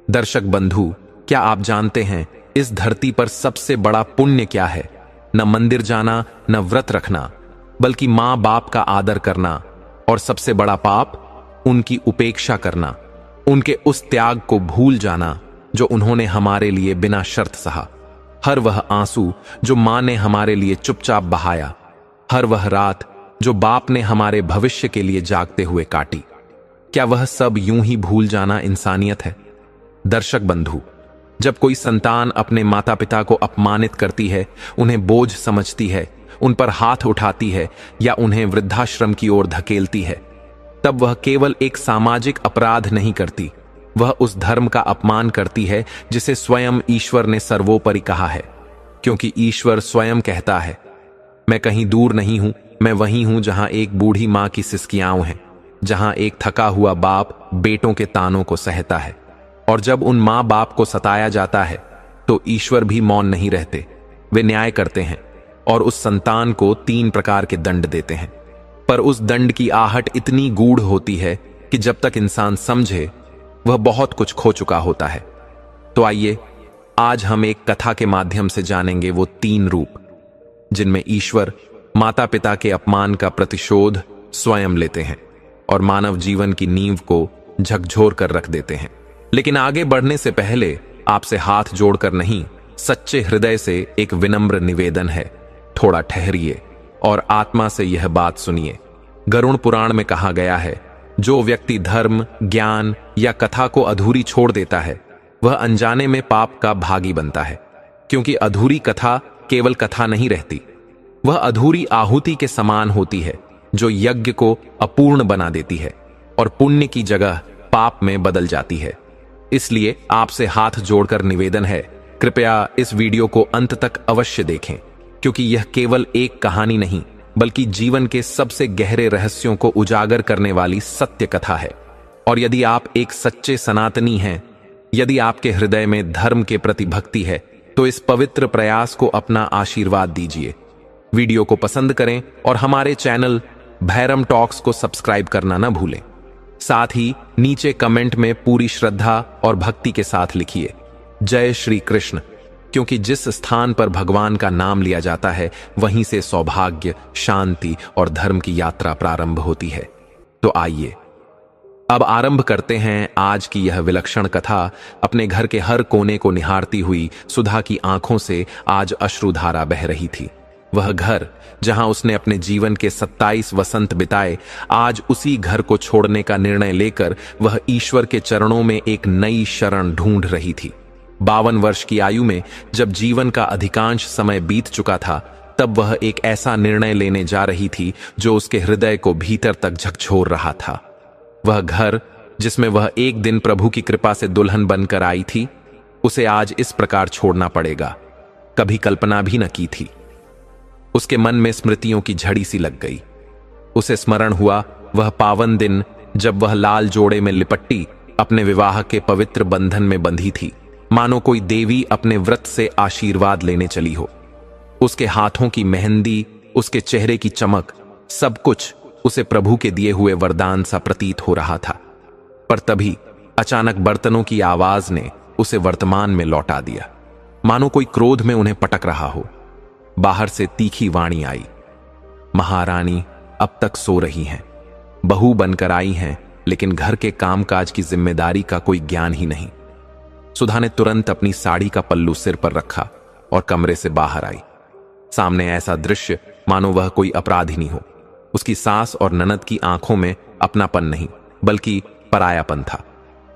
दर्शक बंधु, क्या आप जानते हैं इस धरती पर सबसे बड़ा पुण्य क्या है? न मंदिर जाना, न व्रत रखना, बल्कि मां बाप का आदर करना। और सबसे बड़ा पाप उनकी उपेक्षा करना, उनके उस त्याग को भूल जाना जो उन्होंने हमारे लिए बिना शर्त सहा। हर वह आंसू जो मां ने हमारे लिए चुपचाप बहाया, हर वह रात जो बाप ने हमारे भविष्य के लिए जागते हुए काटी, क्या वह सब यूं ही भूल जाना इंसानियत है? दर्शक बंधु, जब कोई संतान अपने माता पिता को अपमानित करती है, उन्हें बोझ समझती है, उन पर हाथ उठाती है या उन्हें वृद्धाश्रम की ओर धकेलती है, तब वह केवल एक सामाजिक अपराध नहीं करती, वह उस धर्म का अपमान करती है जिसे स्वयं ईश्वर ने सर्वोपरि कहा है। क्योंकि ईश्वर स्वयं कहता है, मैं कहीं दूर नहीं हूं, मैं वहीं हूं जहां एक बूढ़ी मां की सिसकियां हैं, जहां एक थका हुआ बाप बेटों के तानों को सहता है। और जब उन मां बाप को सताया जाता है तो ईश्वर भी मौन नहीं रहते, वे न्याय करते हैं और उस संतान को 3 प्रकार के दंड देते हैं। पर उस दंड की आहट इतनी गूढ़ होती है कि जब तक इंसान समझे, वह बहुत कुछ खो चुका होता है। तो आइए आज हम एक कथा के माध्यम से जानेंगे वो 3 रूप जिनमें ईश्वर माता पिता के अपमान का प्रतिशोध स्वयं लेते हैं और मानव जीवन की नींव को झकझोर कर रख देते हैं। लेकिन आगे बढ़ने से पहले आपसे हाथ जोड़कर नहीं, सच्चे हृदय से एक विनम्र निवेदन है, थोड़ा ठहरिए और आत्मा से यह बात सुनिए। गरुड़ पुराण में कहा गया है, जो व्यक्ति धर्म, ज्ञान या कथा को अधूरी छोड़ देता है, वह अनजाने में पाप का भागी बनता है। क्योंकि अधूरी कथा केवल कथा नहीं रहती, वह अधूरी आहुति के समान होती है जो यज्ञ को अपूर्ण बना देती है और पुण्य की जगह पाप में बदल जाती है। इसलिए आपसे हाथ जोड़कर निवेदन है, कृपया इस वीडियो को अंत तक अवश्य देखें, क्योंकि यह केवल एक कहानी नहीं बल्कि जीवन के सबसे गहरे रहस्यों को उजागर करने वाली सत्य कथा है। और यदि आप एक सच्चे सनातनी हैं, यदि आपके हृदय में धर्म के प्रति भक्ति है, तो इस पवित्र प्रयास को अपना आशीर्वाद दीजिए। वीडियो को पसंद करें और हमारे चैनल भैरम टॉक्स को सब्सक्राइब करना न भूलें। साथ ही नीचे कमेंट में पूरी श्रद्धा और भक्ति के साथ लिखिए, जय श्री कृष्ण, क्योंकि जिस स्थान पर भगवान का नाम लिया जाता है, वहीं से सौभाग्य, शांति और धर्म की यात्रा प्रारंभ होती है। तो आइए अब आरंभ करते हैं आज की यह विलक्षण कथा। अपने घर के हर कोने को निहारती हुई सुधा की आंखों से आज अश्रुधारा बह रही थी। वह घर जहां उसने अपने जीवन के 27 वसंत बिताए, आज उसी घर को छोड़ने का निर्णय लेकर वह ईश्वर के चरणों में एक नई शरण ढूंढ रही थी। 52 वर्ष की आयु में जब जीवन का अधिकांश समय बीत चुका था, तब वह एक ऐसा निर्णय लेने जा रही थी जो उसके हृदय को भीतर तक झकझोर रहा था। वह घर जिसमें वह एक दिन प्रभु की कृपा से दुल्हन बनकर आई थी, उसे आज इस प्रकार छोड़ना पड़ेगा, कभी कल्पना भी न की थी। उसके मन में स्मृतियों की झड़ी सी लग गई। उसे स्मरण हुआ वह पावन दिन जब वह लाल जोड़े में लिपट्टी अपने विवाह के पवित्र बंधन में बंधी थी, मानो कोई देवी अपने व्रत से आशीर्वाद लेने चली हो। उसके हाथों की मेहंदी, उसके चेहरे की चमक, सब कुछ उसे प्रभु के दिए हुए वरदान सा प्रतीत हो रहा था। पर तभी अचानक बर्तनों की आवाज ने उसे वर्तमान में लौटा दिया, मानो कोई क्रोध में उन्हें पटक रहा हो। बाहर से तीखी वाणी आई, महारानी अब तक सो रही हैं, बहू बनकर आई हैं, लेकिन घर के कामकाज की जिम्मेदारी का कोई ज्ञान ही नहीं। सुधा ने तुरंत अपनी साड़ी का पल्लू सिर पर रखा और कमरे से बाहर आई। सामने ऐसा दृश्य मानो वह कोई अपराधिनी हो। उसकी सास और ननद की आंखों में अपनापन नहीं बल्कि परायापन था।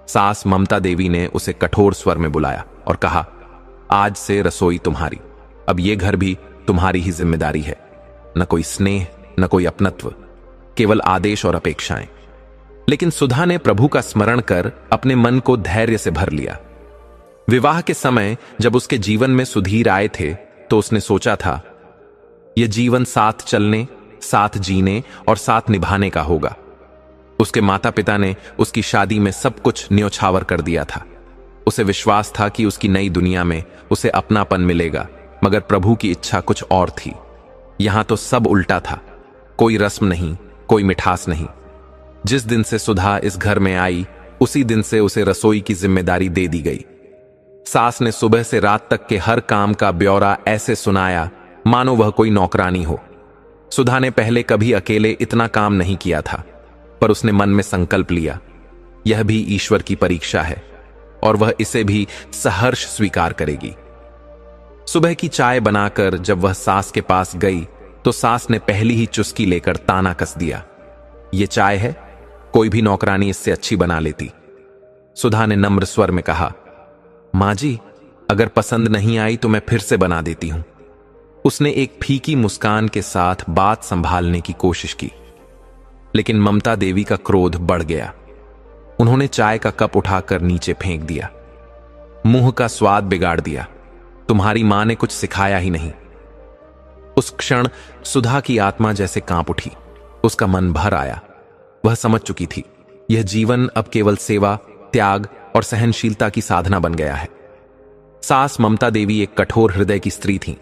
सास ममता देवी ने उसे कठोर स्वर में बुलाया और कहा, आज से रसोई तुम्हारी, अब ये घर भी तुम्हारी ही जिम्मेदारी है। न कोई स्नेह, न कोई अपनत्व, केवल आदेश और अपेक्षाएं। लेकिन सुधा ने प्रभु का स्मरण कर अपने मन को धैर्य से भर लिया। विवाह के समय जब उसके जीवन में सुधीर आए थे, तो उसने सोचा था यह जीवन साथ चलने, साथ जीने और साथ निभाने का होगा। उसके माता पिता ने उसकी शादी में सब कुछ न्योछावर कर दिया था। उसे विश्वास था कि उसकी नई दुनिया में उसे अपनापन मिलेगा, मगर प्रभु की इच्छा कुछ और थी। यहां तो सब उल्टा था, कोई रस्म नहीं, कोई मिठास नहीं। जिस दिन से सुधा इस घर में आई, उसी दिन से उसे रसोई की जिम्मेदारी दे दी गई। सास ने सुबह से रात तक के हर काम का ब्यौरा ऐसे सुनाया मानो वह कोई नौकरानी हो। सुधा ने पहले कभी अकेले इतना काम नहीं किया था, पर उसने मन में संकल्प लिया, यह भी ईश्वर की परीक्षा है और वह इसे भी सहर्ष स्वीकार करेगी। सुबह की चाय बनाकर जब वह सास के पास गई तो सास ने पहली ही चुस्की लेकर ताना कस दिया, ये चाय है, कोई भी नौकरानी इससे अच्छी बना लेती। सुधा ने नम्र स्वर में कहा, मां जी, अगर पसंद नहीं आई तो मैं फिर से बना देती हूं। उसने एक फीकी मुस्कान के साथ बात संभालने की कोशिश की, लेकिन ममता देवी का क्रोध बढ़ गया। उन्होंने चाय का कप उठाकर नीचे फेंक दिया। मुंह का स्वाद बिगाड़ दिया, तुम्हारी मां ने कुछ सिखाया ही नहीं। उस क्षण सुधा की आत्मा जैसे कांप उठी, उसका मन भर आया। वह समझ चुकी थी, यह जीवन अब केवल सेवा, त्याग और सहनशीलता की साधना बन गया है। सास ममता देवी एक कठोर हृदय की स्त्री थीं,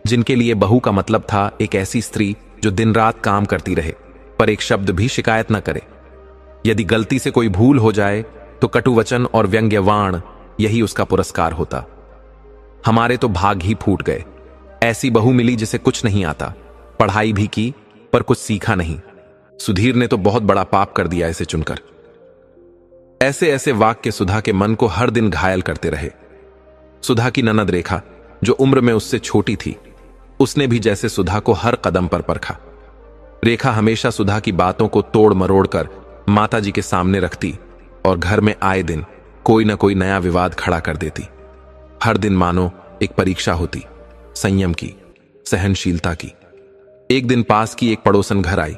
जिनके लिए बहू का मतलब था एक ऐसी स्त्री जो दिन रात काम करती रहे पर एक शब्द भी शिकायत न करे। यदि गलती से कोई भूल हो जाए तो कटुवचन और व्यंग्यवाण यही उसका पुरस्कार होता। हमारे तो भाग ही फूट गए। ऐसी बहू मिली जिसे कुछ नहीं आता, पढ़ाई भी की पर कुछ सीखा नहीं। सुधीर ने तो बहुत बड़ा पाप कर दिया इसे चुनकर। ऐसे ऐसे वाक्य सुधा के मन को हर दिन घायल करते रहे। सुधा की ननद रेखा, जो उम्र में उससे छोटी थी, उसने भी जैसे सुधा को हर कदम पर परखा। रेखा हमेशा सुधा की बातों को तोड़ मरोड़ कर माताजी के सामने रखती और घर में आए दिन कोई न कोई नया विवाद खड़ा कर देती। हर दिन मानो एक परीक्षा होती, संयम की, सहनशीलता की। एक दिन पास की एक पड़ोसन घर आई,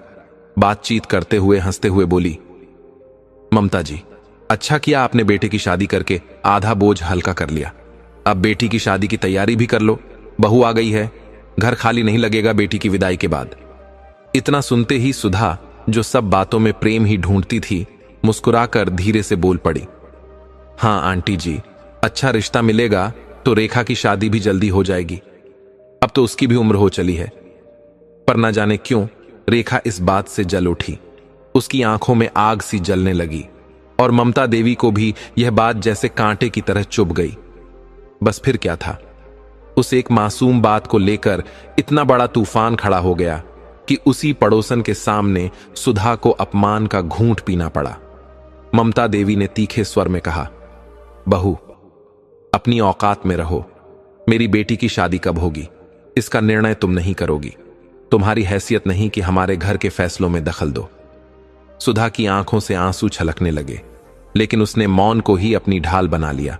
बातचीत करते हुए हंसते हुए बोली, ममता जी, अच्छा किया आपने बेटे की शादी करके आधा बोझ हल्का कर लिया। अब बेटी की शादी की तैयारी भी कर लो, बहू आ गई है, घर खाली नहीं लगेगा बेटी की विदाई के बाद। इतना सुनते ही सुधा, जो सब बातों में प्रेम ही ढूंढती थी, मुस्कुराकर धीरे से बोल पड़ी, हां आंटी जी, अच्छा रिश्ता मिलेगा तो रेखा की शादी भी जल्दी हो जाएगी। अब तो उसकी भी उम्र हो चली है। पर न जाने क्यों रेखा इस बात से जल उठी। उसकी आंखों में आग सी जलने लगी और ममता देवी को भी यह बात जैसे कांटे की तरह चुभ गई। बस फिर क्या था, उस एक मासूम बात को लेकर इतना बड़ा तूफान खड़ा हो गया कि उसी पड़ोसन के सामने सुधा को अपमान का घूंट पीना पड़ा। ममता देवी ने तीखे स्वर में कहा, बहू, अपनी औकात में रहो। मेरी बेटी की शादी कब होगी इसका निर्णय तुम नहीं करोगी। तुम्हारी हैसियत नहीं कि हमारे घर के फैसलों में दखल दो। सुधा की आंखों से आंसू छलकने लगे, लेकिन उसने मौन को ही अपनी ढाल बना लिया।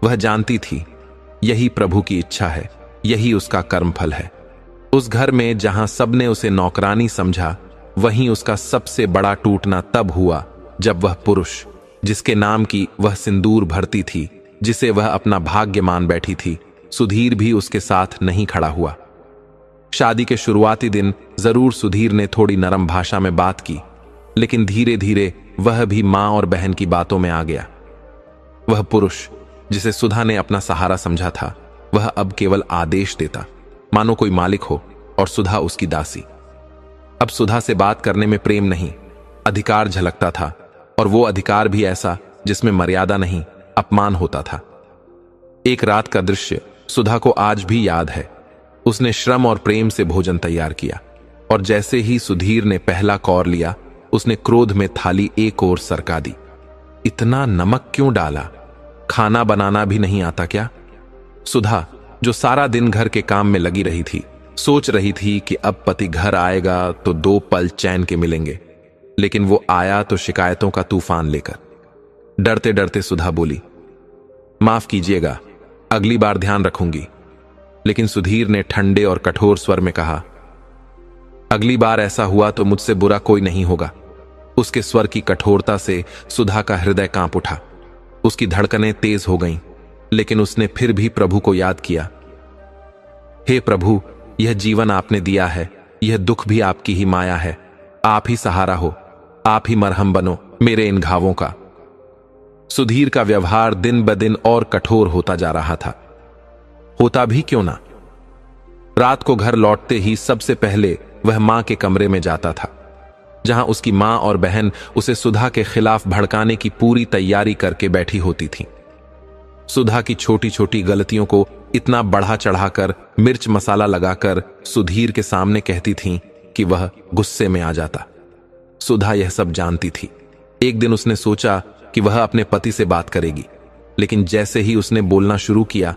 वह जानती थी यही प्रभु की इच्छा है, यही उसका कर्मफल है। उस घर में जहां सबने उसे नौकरानी समझा, वहीं उसका सबसे बड़ा टूटना तब हुआ जब वह पुरुष, जिसके नाम की वह सिंदूर भरती थी, जिसे वह अपना भाग्य मान बैठी थी, सुधीर भी उसके साथ नहीं खड़ा हुआ। शादी के शुरुआती दिन जरूर सुधीर ने थोड़ी नरम भाषा में बात की, लेकिन धीरे धीरे वह भी मां और बहन की बातों में आ गया। वह पुरुष जिसे सुधा ने अपना सहारा समझा था, वह अब केवल आदेश देता, मानो कोई मालिक हो और सुधा उसकी दासी। अब सुधा से बात करने में प्रेम नहीं, अधिकार झलकता था, और वो अधिकार भी ऐसा जिसमें मर्यादा नहीं, अपमान होता था। एक रात का दृश्य सुधा को आज भी याद है। उसने श्रम और प्रेम से भोजन तैयार किया, और जैसे ही सुधीर ने पहला कौर लिया, उसने क्रोध में थाली एक ओर सरका दी। इतना नमक क्यों डाला? खाना बनाना भी नहीं आता क्या? सुधा, जो सारा दिन घर के काम में लगी रही थी, सोच रही थी कि अब पति घर आएगा तो 2 पल चैन के मिलेंगे, लेकिन वो आया तो शिकायतों का तूफान लेकर। डरते डरते सुधा बोली, माफ कीजिएगा, अगली बार ध्यान रखूंगी। लेकिन सुधीर ने ठंडे और कठोर स्वर में कहा, अगली बार ऐसा हुआ तो मुझसे बुरा कोई नहीं होगा। उसके स्वर की कठोरता से सुधा का हृदय कांप उठा। उसकी धड़कनें तेज हो गईं, लेकिन उसने फिर भी प्रभु को याद किया। हे प्रभु, यह जीवन आपने दिया है, यह दुख भी आपकी ही माया है। आप ही सहारा हो, आप ही मरहम बनो मेरे इन घावों का। सुधीर का व्यवहार दिन ब दिन और कठोर होता जा रहा था। होता भी क्यों ना। रात को घर लौटते ही सबसे पहले वह मां के कमरे में जाता था। जहां उसकी मां और बहन उसे सुधा के खिलाफ भड़काने की पूरी तैयारी करके बैठी होती थीं। सुधा की छोटी छोटी गलतियों को इतना बढ़ा चढ़ाकर मिर्च मसाला लगाकर सुधीर के सामने कहती थीं कि वह गुस्से में आ जाता। सुधा यह सब जानती थी। एक दिन उसने सोचा कि वह अपने पति से बात करेगी, लेकिन जैसे ही उसने बोलना शुरू किया,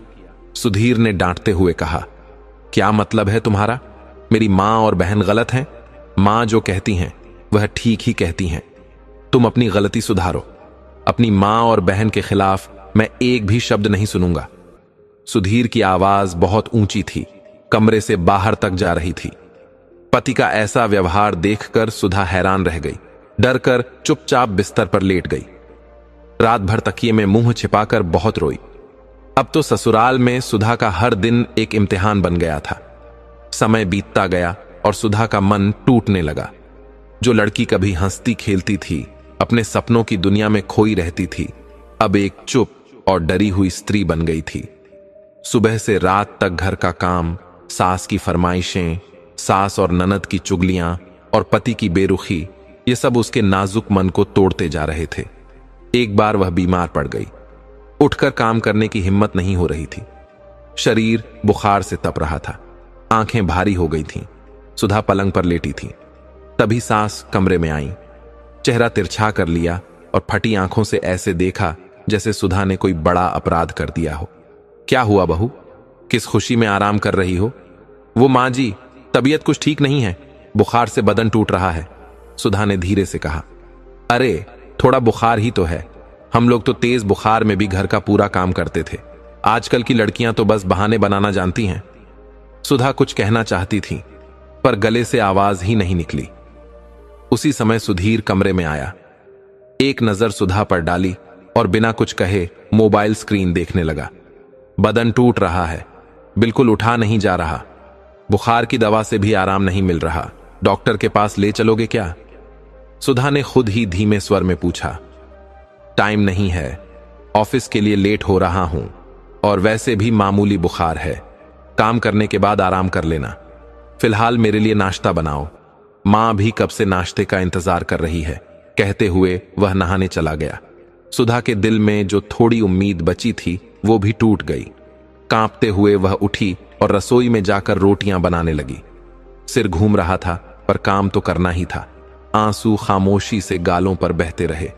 सुधीर ने डांटते हुए कहा, क्या मतलब है तुम्हारा? मेरी मां और बहन गलत हैं? मां जो कहती हैं वह ठीक ही कहती हैं। तुम अपनी गलती सुधारो। अपनी मां और बहन के खिलाफ मैं एक भी शब्द नहीं सुनूंगा। सुधीर की आवाज बहुत ऊंची थी, कमरे से बाहर तक जा रही थी। पति का ऐसा व्यवहार देखकर सुधा हैरान रह गई। डर कर चुपचाप बिस्तर पर लेट गई। रात भर तकिए में मुंह छिपाकर बहुत रोई। अब तो ससुराल में सुधा का हर दिन एक इम्तिहान बन गया था। समय बीतता गया और सुधा का मन टूटने लगा। जो लड़की कभी हंसती खेलती थी, अपने सपनों की दुनिया में खोई रहती थी, अब एक चुप और डरी हुई स्त्री बन गई थी। सुबह से रात तक घर का काम, सास की फरमाइशें, सास और ननद की चुगलियां और पति की बेरुखी, ये सब उसके नाजुक मन को तोड़ते जा रहे थे। एक बार वह बीमार पड़ गई। उठकर काम करने की हिम्मत नहीं हो रही थी। शरीर बुखार से तप रहा था। आंखें भारी हो गई थीं। सुधा पलंग पर लेटी थी। तभी सास कमरे में आई। चेहरा तिरछा कर लिया और फटी आंखों से ऐसे देखा जैसे सुधा ने कोई बड़ा अपराध कर दिया हो। क्या हुआ बहू? किस खुशी में आराम कर रही हो? वो मां जी, तबीयत कुछ ठीक नहीं है, बुखार से बदन टूट रहा है, सुधा ने धीरे से कहा। अरे थोड़ा बुखार ही तो है। हम लोग तो तेज बुखार में भी घर का पूरा काम करते थे। आजकल की लड़कियां तो बस बहाने बनाना जानती हैं। सुधा कुछ कहना चाहती थी, पर गले से आवाज ही नहीं निकली। उसी समय सुधीर कमरे में आया। एक नजर सुधा पर डाली और बिना कुछ कहे मोबाइल स्क्रीन देखने लगा। बदन टूट रहा है, बिल्कुल उठा नहीं जा रहा। बुखार की दवा से भी आराम नहीं मिल रहा। डॉक्टर के पास ले चलोगे क्या? सुधा ने खुद ही धीमे स्वर में पूछा। टाइम नहीं है, ऑफिस के लिए लेट हो रहा हूं, और वैसे भी मामूली बुखार है। काम करने के बाद आराम कर लेना। फिलहाल मेरे लिए नाश्ता बनाओ। मां भी कब से नाश्ते का इंतजार कर रही है, कहते हुए वह नहाने चला गया। सुधा के दिल में जो थोड़ी उम्मीद बची थी वो भी टूट गई। कांपते हुए वह उठी और रसोई में जाकर रोटियां बनाने लगी। सिर घूम रहा था, पर काम तो करना ही था। आंसू खामोशी से गालों पर बहते रहे।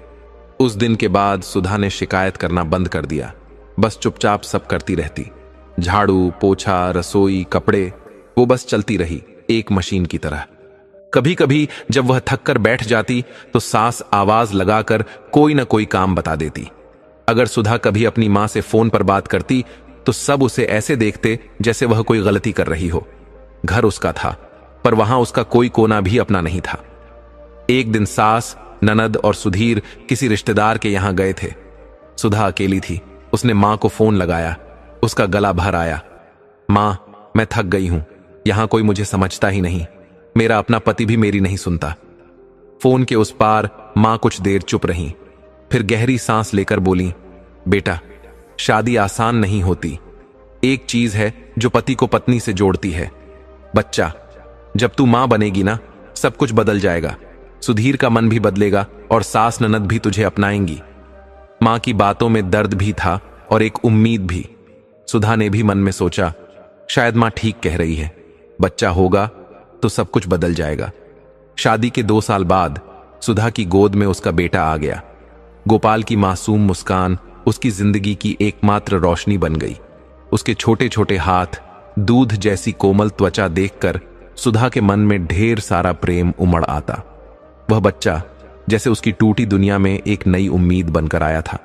उस दिन के बाद सुधा ने शिकायत करना बंद कर दिया। बस चुपचाप सब करती रहती। झाड़ू, पोछा, रसोई, कपड़े, वो बस चलती रही एक मशीन की तरह। कभी कभी जब वह थक कर बैठ जाती तो सास आवाज लगाकर कोई ना कोई काम बता देती। अगर सुधा कभी अपनी मां से फोन पर बात करती तो सब उसे ऐसे देखते जैसे वह कोई गलती कर रही हो। घर उसका था, पर वहां उसका कोई कोना भी अपना नहीं था। एक दिन सास, ननद और सुधीर किसी रिश्तेदार के यहां गए थे। सुधा अकेली थी। उसने मां को फोन लगाया। उसका गला भर आया। मां, मैं थक गई हूं। यहां कोई मुझे समझता ही नहीं। मेरा अपना पति भी मेरी नहीं सुनता। फोन के उस पार मां कुछ देर चुप रही, फिर गहरी सांस लेकर बोली, बेटा, शादी आसान नहीं होती। एक चीज है जो पति को पत्नी से जोड़ती है, बच्चा। जब तू मां बनेगी ना, सब कुछ बदल जाएगा। सुधीर का मन भी बदलेगा और सास ननद भी तुझे अपनाएंगी। मां की बातों में दर्द भी था और एक उम्मीद भी। सुधा ने भी मन में सोचा, शायद मां ठीक कह रही है। बच्चा होगा तो सब कुछ बदल जाएगा। शादी के 2 साल बाद सुधा की गोद में उसका बेटा आ गया। गोपाल की मासूम मुस्कान उसकी जिंदगी की एकमात्र रोशनी बन गई। उसके छोटे छोटे हाथ, दूध जैसी कोमल त्वचा देखकर सुधा के मन में ढेर सारा प्रेम उमड़ आता। वह बच्चा जैसे उसकी टूटी दुनिया में एक नई उम्मीद बनकर आया था।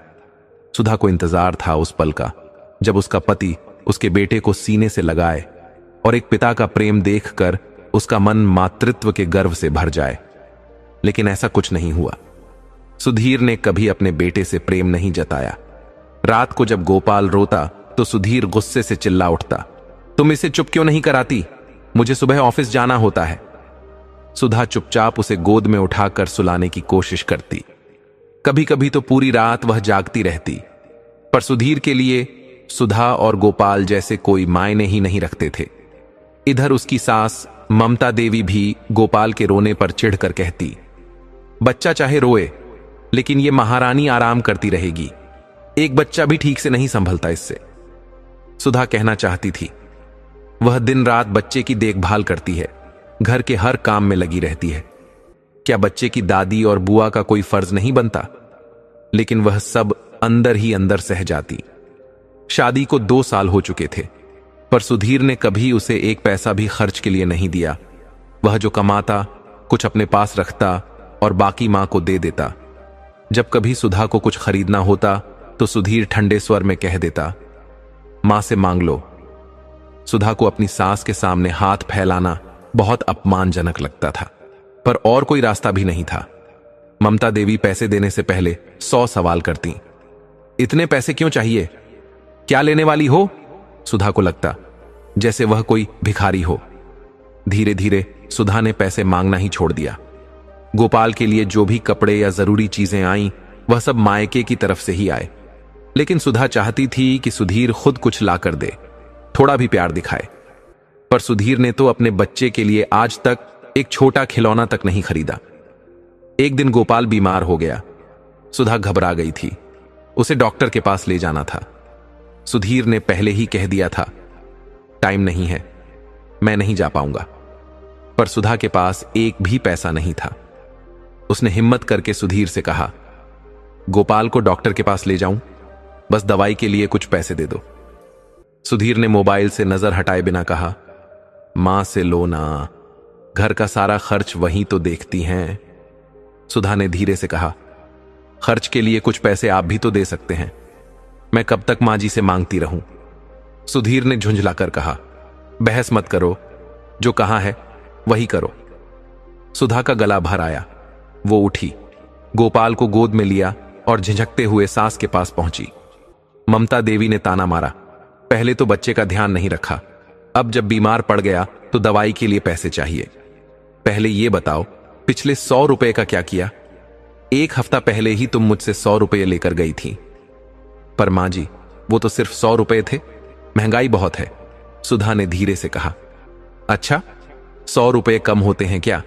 सुधा को इंतजार था उस पल का, जब उसका पति उसके बेटे को सीने से लगाए और एक पिता का प्रेम देखकर उसका मन मातृत्व के गर्व से भर जाए। लेकिन ऐसा कुछ नहीं हुआ। सुधीर ने कभी अपने बेटे से प्रेम नहीं जताया। रात को जब गोपाल रोता तो सुधीर गुस्से से चिल्ला उठता, तुम इसे चुप क्यों नहीं कराती? मुझे सुबह ऑफिस जाना होता है। सुधा चुपचाप उसे गोद में उठाकर सुलाने की कोशिश करती। कभी कभी तो पूरी रात वह जागती रहती। पर सुधीर के लिए सुधा और गोपाल जैसे कोई मायने ही नहीं रखते थे। इधर उसकी सास ममता देवी भी गोपाल के रोने पर चिढ़कर कहती, बच्चा चाहे रोए, लेकिन ये महारानी आराम करती रहेगी। एक बच्चा भी ठीक से नहीं संभलता इससे। सुधा कहना चाहती थी, वह दिन रात बच्चे की देखभाल करती है, घर के हर काम में लगी रहती है। क्या बच्चे की दादी और बुआ का कोई फर्ज नहीं बनता? लेकिन वह सब अंदर ही अंदर सह जाती। शादी को 2 साल हो चुके थे, पर सुधीर ने कभी उसे एक पैसा भी खर्च के लिए नहीं दिया। वह जो कमाता कुछ अपने पास रखता और बाकी मां को दे देता। जब कभी सुधा को कुछ खरीदना होता तो सुधीर ठंडे स्वर में कह देता, मां से मांग लो। सुधा को अपनी सास के सामने हाथ फैलाना बहुत अपमानजनक लगता था, पर और कोई रास्ता भी नहीं था। ममता देवी पैसे देने से पहले 100 सवाल करती। इतने पैसे क्यों चाहिए? क्या लेने वाली हो? सुधा को लगता जैसे वह कोई भिखारी हो। धीरे धीरे सुधा ने पैसे मांगना ही छोड़ दिया। गोपाल के लिए जो भी कपड़े या जरूरी चीजें आईं, वह सब मायके की तरफ से ही आए। लेकिन सुधा चाहती थी कि सुधीर खुद कुछ ला कर दे, थोड़ा भी प्यार दिखाए। पर सुधीर ने तो अपने बच्चे के लिए आज तक एक छोटा खिलौना तक नहीं खरीदा। एक दिन गोपाल बीमार हो गया। सुधा घबरा गई थी। उसे डॉक्टर के पास ले जाना था। सुधीर ने पहले ही कह दिया था, टाइम नहीं है, मैं नहीं जा पाऊंगा। पर सुधा के पास एक भी पैसा नहीं था। उसने हिम्मत करके सुधीर से कहा, गोपाल को डॉक्टर के पास ले जाऊं? बस दवाई के लिए कुछ पैसे दे दो। सुधीर ने मोबाइल से नजर हटाए बिना कहा, मां से लो ना, घर का सारा खर्च वहीं तो देखती हैं। सुधा ने धीरे से कहा, खर्च के लिए कुछ पैसे आप भी तो दे सकते हैं। मैं कब तक मां जी से मांगती रहूं? सुधीर ने झुंझलाकर कहा, बहस मत करो, जो कहा है वही करो। सुधा का गला भर आया। वो उठी, गोपाल को गोद में लिया और झिझकते हुए सास के पास पहुंची। ममता देवी ने ताना मारा, पहले तो बच्चे का ध्यान नहीं रखा, अब जब बीमार पड़ गया तो दवाई के लिए पैसे चाहिए। पहले ये बताओ, पिछले 100 रुपए का क्या किया? 1 हफ्ता पहले ही तुम मुझसे 100 रुपए लेकर गई थी। पर मां जी, वो तो सिर्फ 100 रुपए थे, महंगाई बहुत है। सुधा ने धीरे से कहा, अच्छा 100 रुपए कम होते हैं क्या?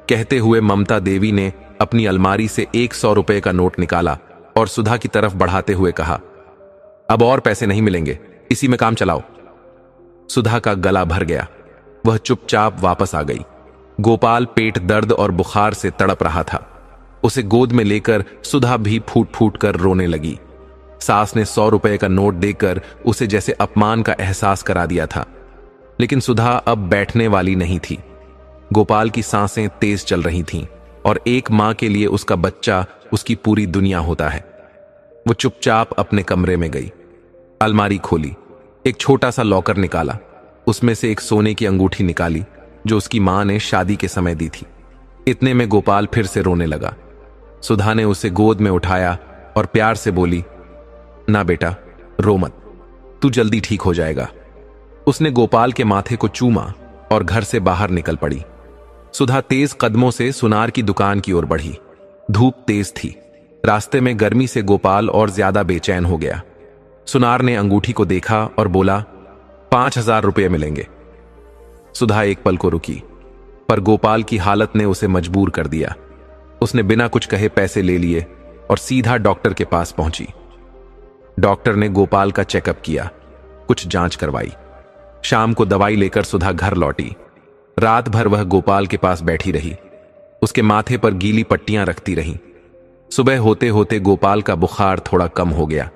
कहते हुए ममता देवी ने अपनी अलमारी से 100 रुपए का नोट निकाला और सुधा की तरफ बढ़ाते हुए कहा, अब और पैसे नहीं मिलेंगे, इसी में काम चलाओ। सुधा का गला भर गया। वह चुपचाप वापस आ गई। गोपाल पेट दर्द और बुखार से तड़प रहा था। उसे गोद में लेकर सुधा भी फूट फूट कर रोने लगी। सास ने 100 रुपए का नोट देकर उसे जैसे अपमान का एहसास करा दिया था। लेकिन सुधा अब बैठने वाली नहीं थी। गोपाल की सांसें तेज चल रही थीं और एक मां के लिए उसका बच्चा उसकी पूरी दुनिया होता है। वो चुपचाप अपने कमरे में गई, अलमारी खोली, एक छोटा सा लॉकर निकाला, उसमें से एक सोने की अंगूठी निकाली जो उसकी मां ने शादी के समय दी थी। इतने में गोपाल फिर से रोने लगा। सुधा ने उसे गोद में उठाया और प्यार से बोली, ना बेटा, रो मत, तू जल्दी ठीक हो जाएगा। उसने गोपाल के माथे को चूमा और घर से बाहर निकल पड़ी। सुधा तेज कदमों से सुनार की दुकान की ओर बढ़ी। धूप तेज थी। रास्ते में गर्मी से गोपाल और ज्यादा बेचैन हो गया। सुनार ने अंगूठी को देखा और बोला, 5000 रुपये मिलेंगे। सुधा एक पल को रुकी, पर गोपाल की हालत ने उसे मजबूर कर दिया। उसने बिना कुछ कहे पैसे ले लिए और सीधा डॉक्टर के पास पहुंची। डॉक्टर ने गोपाल का चेकअप किया, कुछ जांच करवाई। शाम को दवाई लेकर सुधा घर लौटी। रात भर वह गोपाल के पास बैठी रही, उसके माथे पर गीली पट्टियां रखती रही। सुबह होते होते गोपाल का बुखार थोड़ा कम हो गया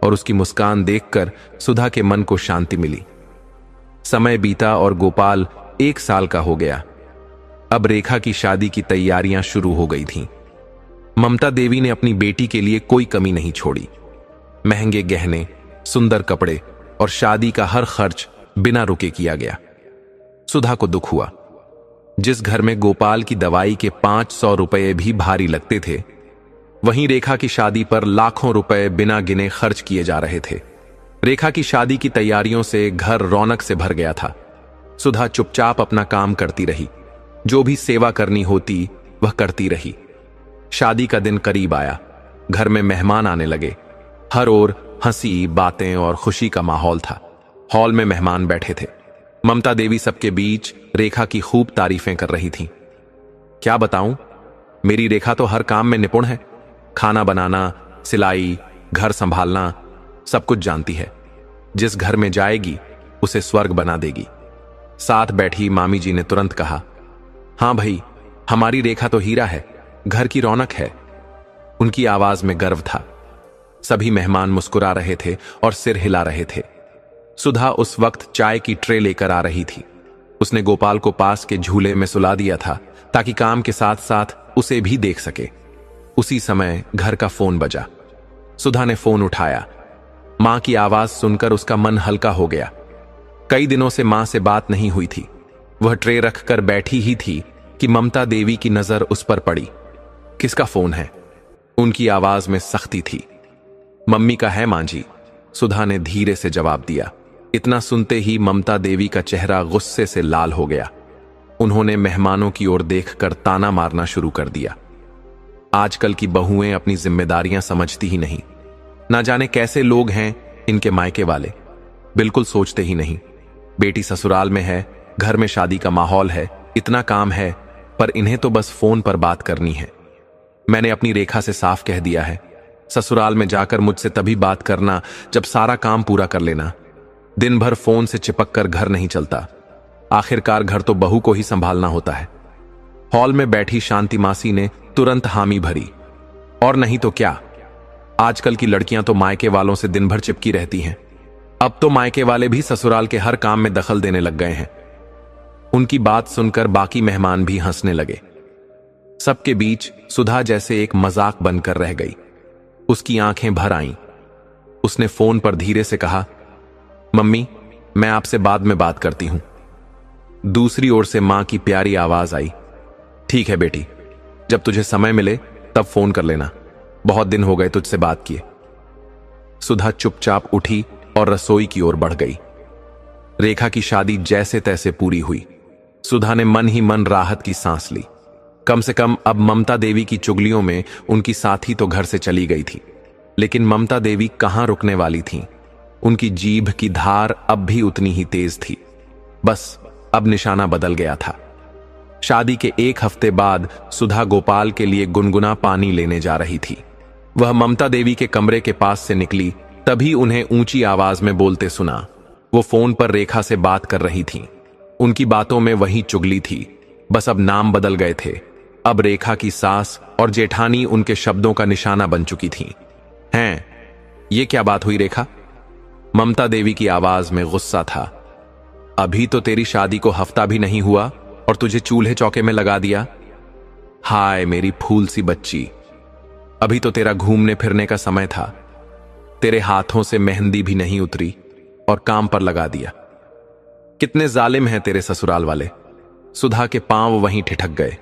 और उसकी मुस्कान देखकर सुधा के मन को शांति मिली। समय बीता और गोपाल 1 साल का हो गया। अब रेखा की शादी की तैयारियां शुरू हो गई थीं। ममता देवी ने अपनी बेटी के लिए कोई कमी नहीं छोड़ी। महंगे गहने, सुंदर कपड़े और शादी का हर खर्च बिना रुके किया गया। सुधा को दुख हुआ। जिस घर में गोपाल की दवाई के 500 रुपए भी भारी लगते थे, वहीं रेखा की शादी पर लाखों रुपए बिना गिने खर्च किए जा रहे थे। रेखा की शादी की तैयारियों से घर रौनक से भर गया था। सुधा चुपचाप अपना काम करती रही, जो भी सेवा करनी होती वह करती रही। शादी का दिन करीब आया। घर में मेहमान आने लगे। हर ओर हंसी, बातें और खुशी का माहौल था। हॉल में मेहमान बैठे थे। ममता देवी सबके बीच रेखा की खूब तारीफें कर रही थी। क्या बताऊं, मेरी रेखा तो हर काम में निपुण है, खाना बनाना, सिलाई, घर संभालना, सब कुछ जानती है। जिस घर में जाएगी उसे स्वर्ग बना देगी। साथ बैठी मामी जी ने तुरंत कहा, हां भाई, हमारी रेखा तो हीरा है, घर की रौनक है। उनकी आवाज में गर्व था। सभी मेहमान मुस्कुरा रहे थे और सिर हिला रहे थे। सुधा उस वक्त चाय की ट्रे लेकर आ रही थी। उसने गोपाल को पास के झूले में सुला दिया था ताकि काम के साथ साथ उसे भी देख सके। उसी समय घर का फोन बजा। सुधा ने फोन उठाया। मां की आवाज सुनकर उसका मन हल्का हो गया। कई दिनों से मां से बात नहीं हुई थी। वह ट्रे रखकर बैठी ही थी कि ममता देवी की नजर उस पर पड़ी। किसका फोन है? उनकी आवाज में सख्ती थी। मम्मी का है मां जी, सुधा ने धीरे से जवाब दिया। इतना सुनते ही ममता देवी का चेहरा गुस्से से लाल हो गया। उन्होंने मेहमानों की ओर देखकर ताना मारना शुरू कर दिया। आजकल की बहुएं अपनी जिम्मेदारियां समझती ही नहीं। ना जाने कैसे लोग हैं इनके मायके वाले, बिल्कुल सोचते ही नहीं। बेटी ससुराल में है, घर में शादी का माहौल है, इतना काम है, पर इन्हें तो बस फोन पर बात करनी है। मैंने अपनी रेखा से साफ कह दिया है, ससुराल में जाकर मुझसे तभी बात करना जब सारा काम पूरा कर लेना। दिन भर फोन से चिपक कर घर नहीं चलता। आखिरकार घर तो बहू को ही संभालना होता है। हॉल में बैठी शांति मासी ने तुरंत हामी भरी। और नहीं तो क्या, आजकल की लड़कियां तो मायके वालों से दिन भर चिपकी रहती हैं। अब तो मायके वाले भी ससुराल के हर काम में दखल देने लग गए हैं। उनकी बात सुनकर बाकी मेहमान भी हंसने लगे। सबके बीच सुधा जैसे एक मजाक बनकर रह गई। उसकी आंखें भर आईं। उसने फोन पर धीरे से कहा, मम्मी, मैं आपसे बाद में बात करती हूं। दूसरी ओर से मां की प्यारी आवाज आई, ठीक है बेटी, जब तुझे समय मिले तब फोन कर लेना, बहुत दिन हो गए तुझसे बात किए। सुधा चुपचाप उठी और रसोई की ओर बढ़ गई। रेखा की शादी जैसे तैसे पूरी हुई। सुधा ने मन ही मन राहत की सांस ली। कम से कम अब ममता देवी की चुगलियों में उनकी साथी तो घर से चली गई थी। लेकिन ममता देवी कहां रुकने वाली थीं? उनकी जीभ की धार अब भी उतनी ही तेज थी। बस अब निशाना बदल गया था। शादी के एक हफ्ते बाद सुधा गोपाल के लिए गुनगुना पानी लेने जा रही थी। वह ममता देवी के कमरे के पास से निकली, तभी उन्हें ऊंची आवाज में बोलते सुना। वो फोन पर रेखा से बात कर रही थीं। उनकी बातों में वही चुगली थी, बस अब नाम बदल गए थे। अब रेखा की सास और जेठानी उनके शब्दों का निशाना बन चुकी थीं। हैं, ये क्या बात हुई रेखा? ममता देवी की आवाज में गुस्सा था। अभी तो तेरी शादी को हफ्ता भी नहीं हुआ और तुझे चूल्हे चौके में लगा दिया। हाय मेरी फूल सी बच्ची, अभी तो तेरा घूमने फिरने का समय था। तेरे हाथों से मेहंदी भी नहीं उतरी और काम पर लगा दिया। कितने जालिम हैं तेरे ससुराल वाले। सुधा के पांव वहीं ठिठक गए।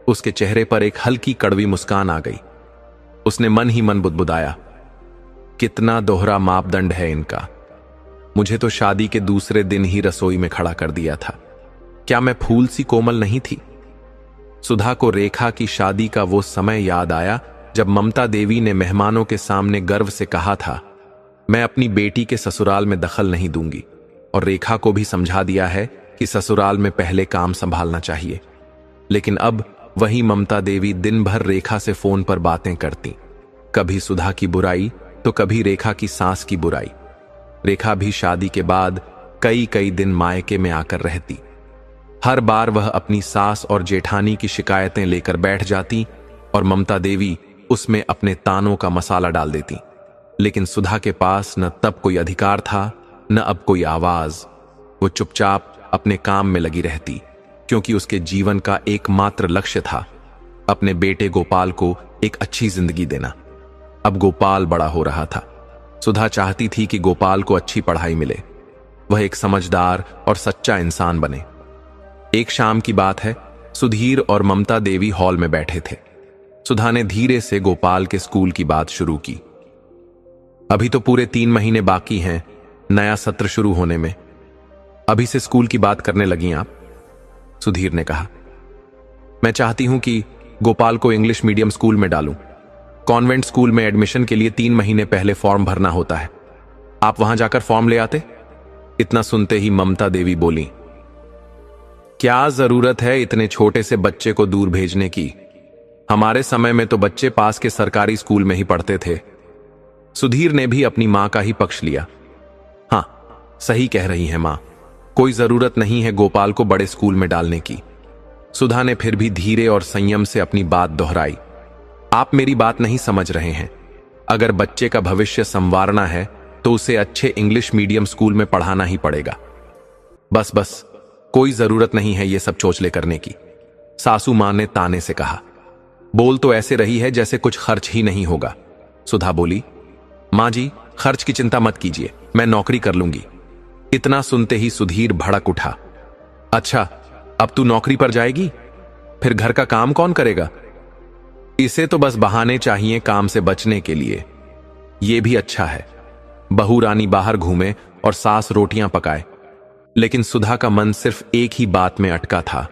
उसके चेहरे पर एक हल्की कड़वी मुस्कान आ गई। उसने मन ही मन बुदबुदाया, कितना दोहरा मापदंड है इनका। मुझे तो शादी के दूसरे दिन ही रसोई में खड़ा कर दिया था। क्या मैं फूल सी कोमल नहीं थी? सुधा को रेखा की शादी का वो समय याद आया जब ममता देवी ने मेहमानों के सामने गर्व से कहा था, मैं अपनी बेटी के ससुराल में दखल नहीं दूंगी, और रेखा को भी समझा दिया है कि ससुराल में पहले काम संभालना चाहिए। लेकिन अब वही ममता देवी दिन भर रेखा से फोन पर बातें करती, कभी सुधा की बुराई तो कभी रेखा की सास की बुराई। रेखा भी शादी के बाद कई कई दिन मायके में आकर रहती। हर बार वह अपनी सास और जेठानी की शिकायतें लेकर बैठ जाती और ममता देवी उसमें अपने तानों का मसाला डाल देती। लेकिन सुधा के पास न तब कोई अधिकार था, न अब कोई आवाज। वो चुपचाप अपने काम में लगी रहती, क्योंकि उसके जीवन का एकमात्र लक्ष्य था अपने बेटे गोपाल को एक अच्छी जिंदगी देना। अब गोपाल बड़ा हो रहा था। सुधा चाहती थी कि गोपाल को अच्छी पढ़ाई मिले, वह एक समझदार और सच्चा इंसान बने। एक शाम की बात है, सुधीर और ममता देवी हॉल में बैठे थे। सुधा ने धीरे से गोपाल के स्कूल की बात शुरू की। अभी तो पूरे 3 महीने बाकी हैं नया सत्र शुरू होने में, अभी से स्कूल की बात करने लगी आप? सुधीर ने कहा, मैं चाहती हूं कि गोपाल को इंग्लिश मीडियम स्कूल में डालूं। कॉन्वेंट स्कूल में एडमिशन के लिए 3 महीने पहले फॉर्म भरना होता है। आप वहां जाकर फॉर्म ले आते। इतना सुनते ही ममता देवी बोली, क्या जरूरत है इतने छोटे से बच्चे को दूर भेजने की? हमारे समय में तो बच्चे पास के सरकारी स्कूल में ही पढ़ते थे। सुधीर ने भी अपनी मां का ही पक्ष लिया। हाँ, सही कह रही हैं मां, कोई जरूरत नहीं है गोपाल को बड़े स्कूल में डालने की। सुधा ने फिर भी धीरे और संयम से अपनी बात दोहराई। आप मेरी बात नहीं समझ रहे हैं। अगर बच्चे का भविष्य संवारना है तो उसे अच्छे इंग्लिश मीडियम स्कूल में पढ़ाना ही पड़ेगा। बस बस, कोई जरूरत नहीं है ये सब चोचले करने की, सासू मां ने ताने से कहा। बोल तो ऐसे रही है जैसे कुछ खर्च ही नहीं होगा। सुधा बोली, मां जी, खर्च की चिंता मत कीजिए, मैं नौकरी कर लूंगी। इतना सुनते ही सुधीर भड़क उठा। अच्छा, अब तू नौकरी पर जाएगी? फिर घर का काम कौन करेगा? इसे तो बस बहाने चाहिए काम से बचने के लिए। ये भी अच्छा है, बहू रानी बाहर घूमे और सास रोटियां पकाए। लेकिन सुधा का मन सिर्फ एक ही बात में अटका था,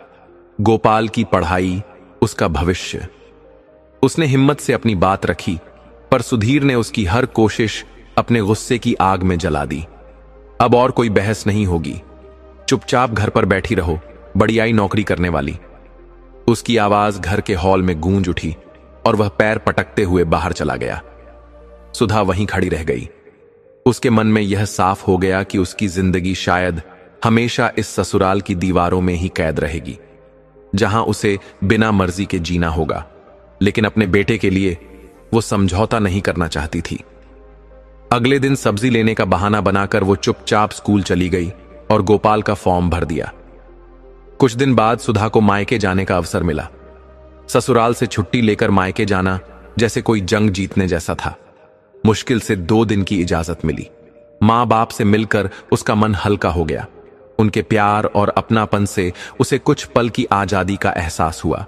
गोपाल की पढ़ाई, उसका भविष्य। उसने हिम्मत से अपनी बात रखी, पर सुधीर ने उसकी हर कोशिश अपने गुस्से की आग में जला दी। अब और कोई बहस नहीं होगी, चुपचाप घर पर बैठी रहो, बढ़ियाई नौकरी करने वाली। उसकी आवाज घर के हॉल में गूंज उठी और वह पैर पटकते हुए बाहर चला गया। सुधा वहीं खड़ी रह गई। उसके मन में यह साफ हो गया कि उसकी जिंदगी शायद हमेशा इस ससुराल की दीवारों में ही कैद रहेगी, जहां उसे बिना मर्जी के जीना होगा। लेकिन अपने बेटे के लिए वो समझौता नहीं करना चाहती थी। अगले दिन सब्जी लेने का बहाना बनाकर वो चुपचाप स्कूल चली गई और गोपाल का फॉर्म भर दिया। कुछ दिन बाद सुधा को मायके जाने का अवसर मिला। ससुराल से छुट्टी लेकर मायके जाना जैसे कोई जंग जीतने जैसा था। मुश्किल से 2 दिन की इजाजत मिली। मां बाप से मिलकर उसका मन हल्का हो गया। उनके प्यार और अपनापन से उसे कुछ पल की आजादी का एहसास हुआ।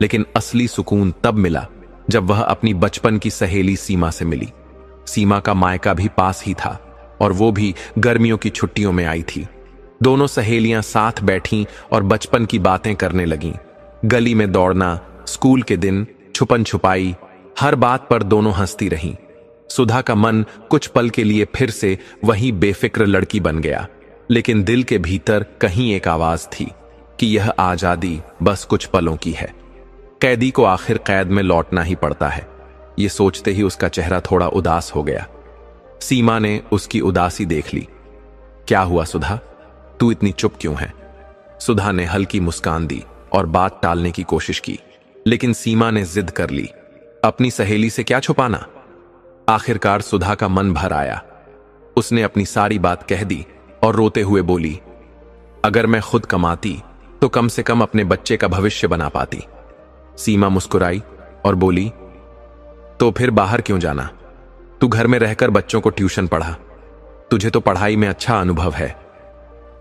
लेकिन असली सुकून तब मिला जब वह अपनी बचपन की सहेली सीमा से मिली। सीमा का मायका भी पास ही था और वो भी गर्मियों की छुट्टियों में आई थी। दोनों सहेलियां साथ बैठीं और बचपन की बातें करने लगीं। गली में दौड़ना, स्कूल के दिन, छुपन छुपाई, हर बात पर दोनों हंसती रहीं। सुधा का मन कुछ पल के लिए फिर से वही बेफिक्र लड़की बन गया, लेकिन दिल के भीतर कहीं एक आवाज थी कि यह आजादी बस कुछ पलों की है। कैदी को आखिर कैद में लौटना ही पड़ता है। ये सोचते ही उसका चेहरा थोड़ा उदास हो गया। सीमा ने उसकी उदासी देख ली। क्या हुआ सुधा, तू इतनी चुप क्यों है? सुधा ने हल्की मुस्कान दी और बात टालने की कोशिश की, लेकिन सीमा ने जिद कर ली। अपनी सहेली से क्या छुपाना? आखिरकार सुधा का मन भर आया। उसने अपनी सारी बात कह दी और रोते हुए बोली, अगर मैं खुद कमाती तो कम से कम अपने बच्चे का भविष्य बना पाती। सीमा मुस्कुराई और बोली, तो फिर बाहर क्यों जाना? तू घर में रहकर बच्चों को ट्यूशन पढ़ा। तुझे तो पढ़ाई में अच्छा अनुभव है।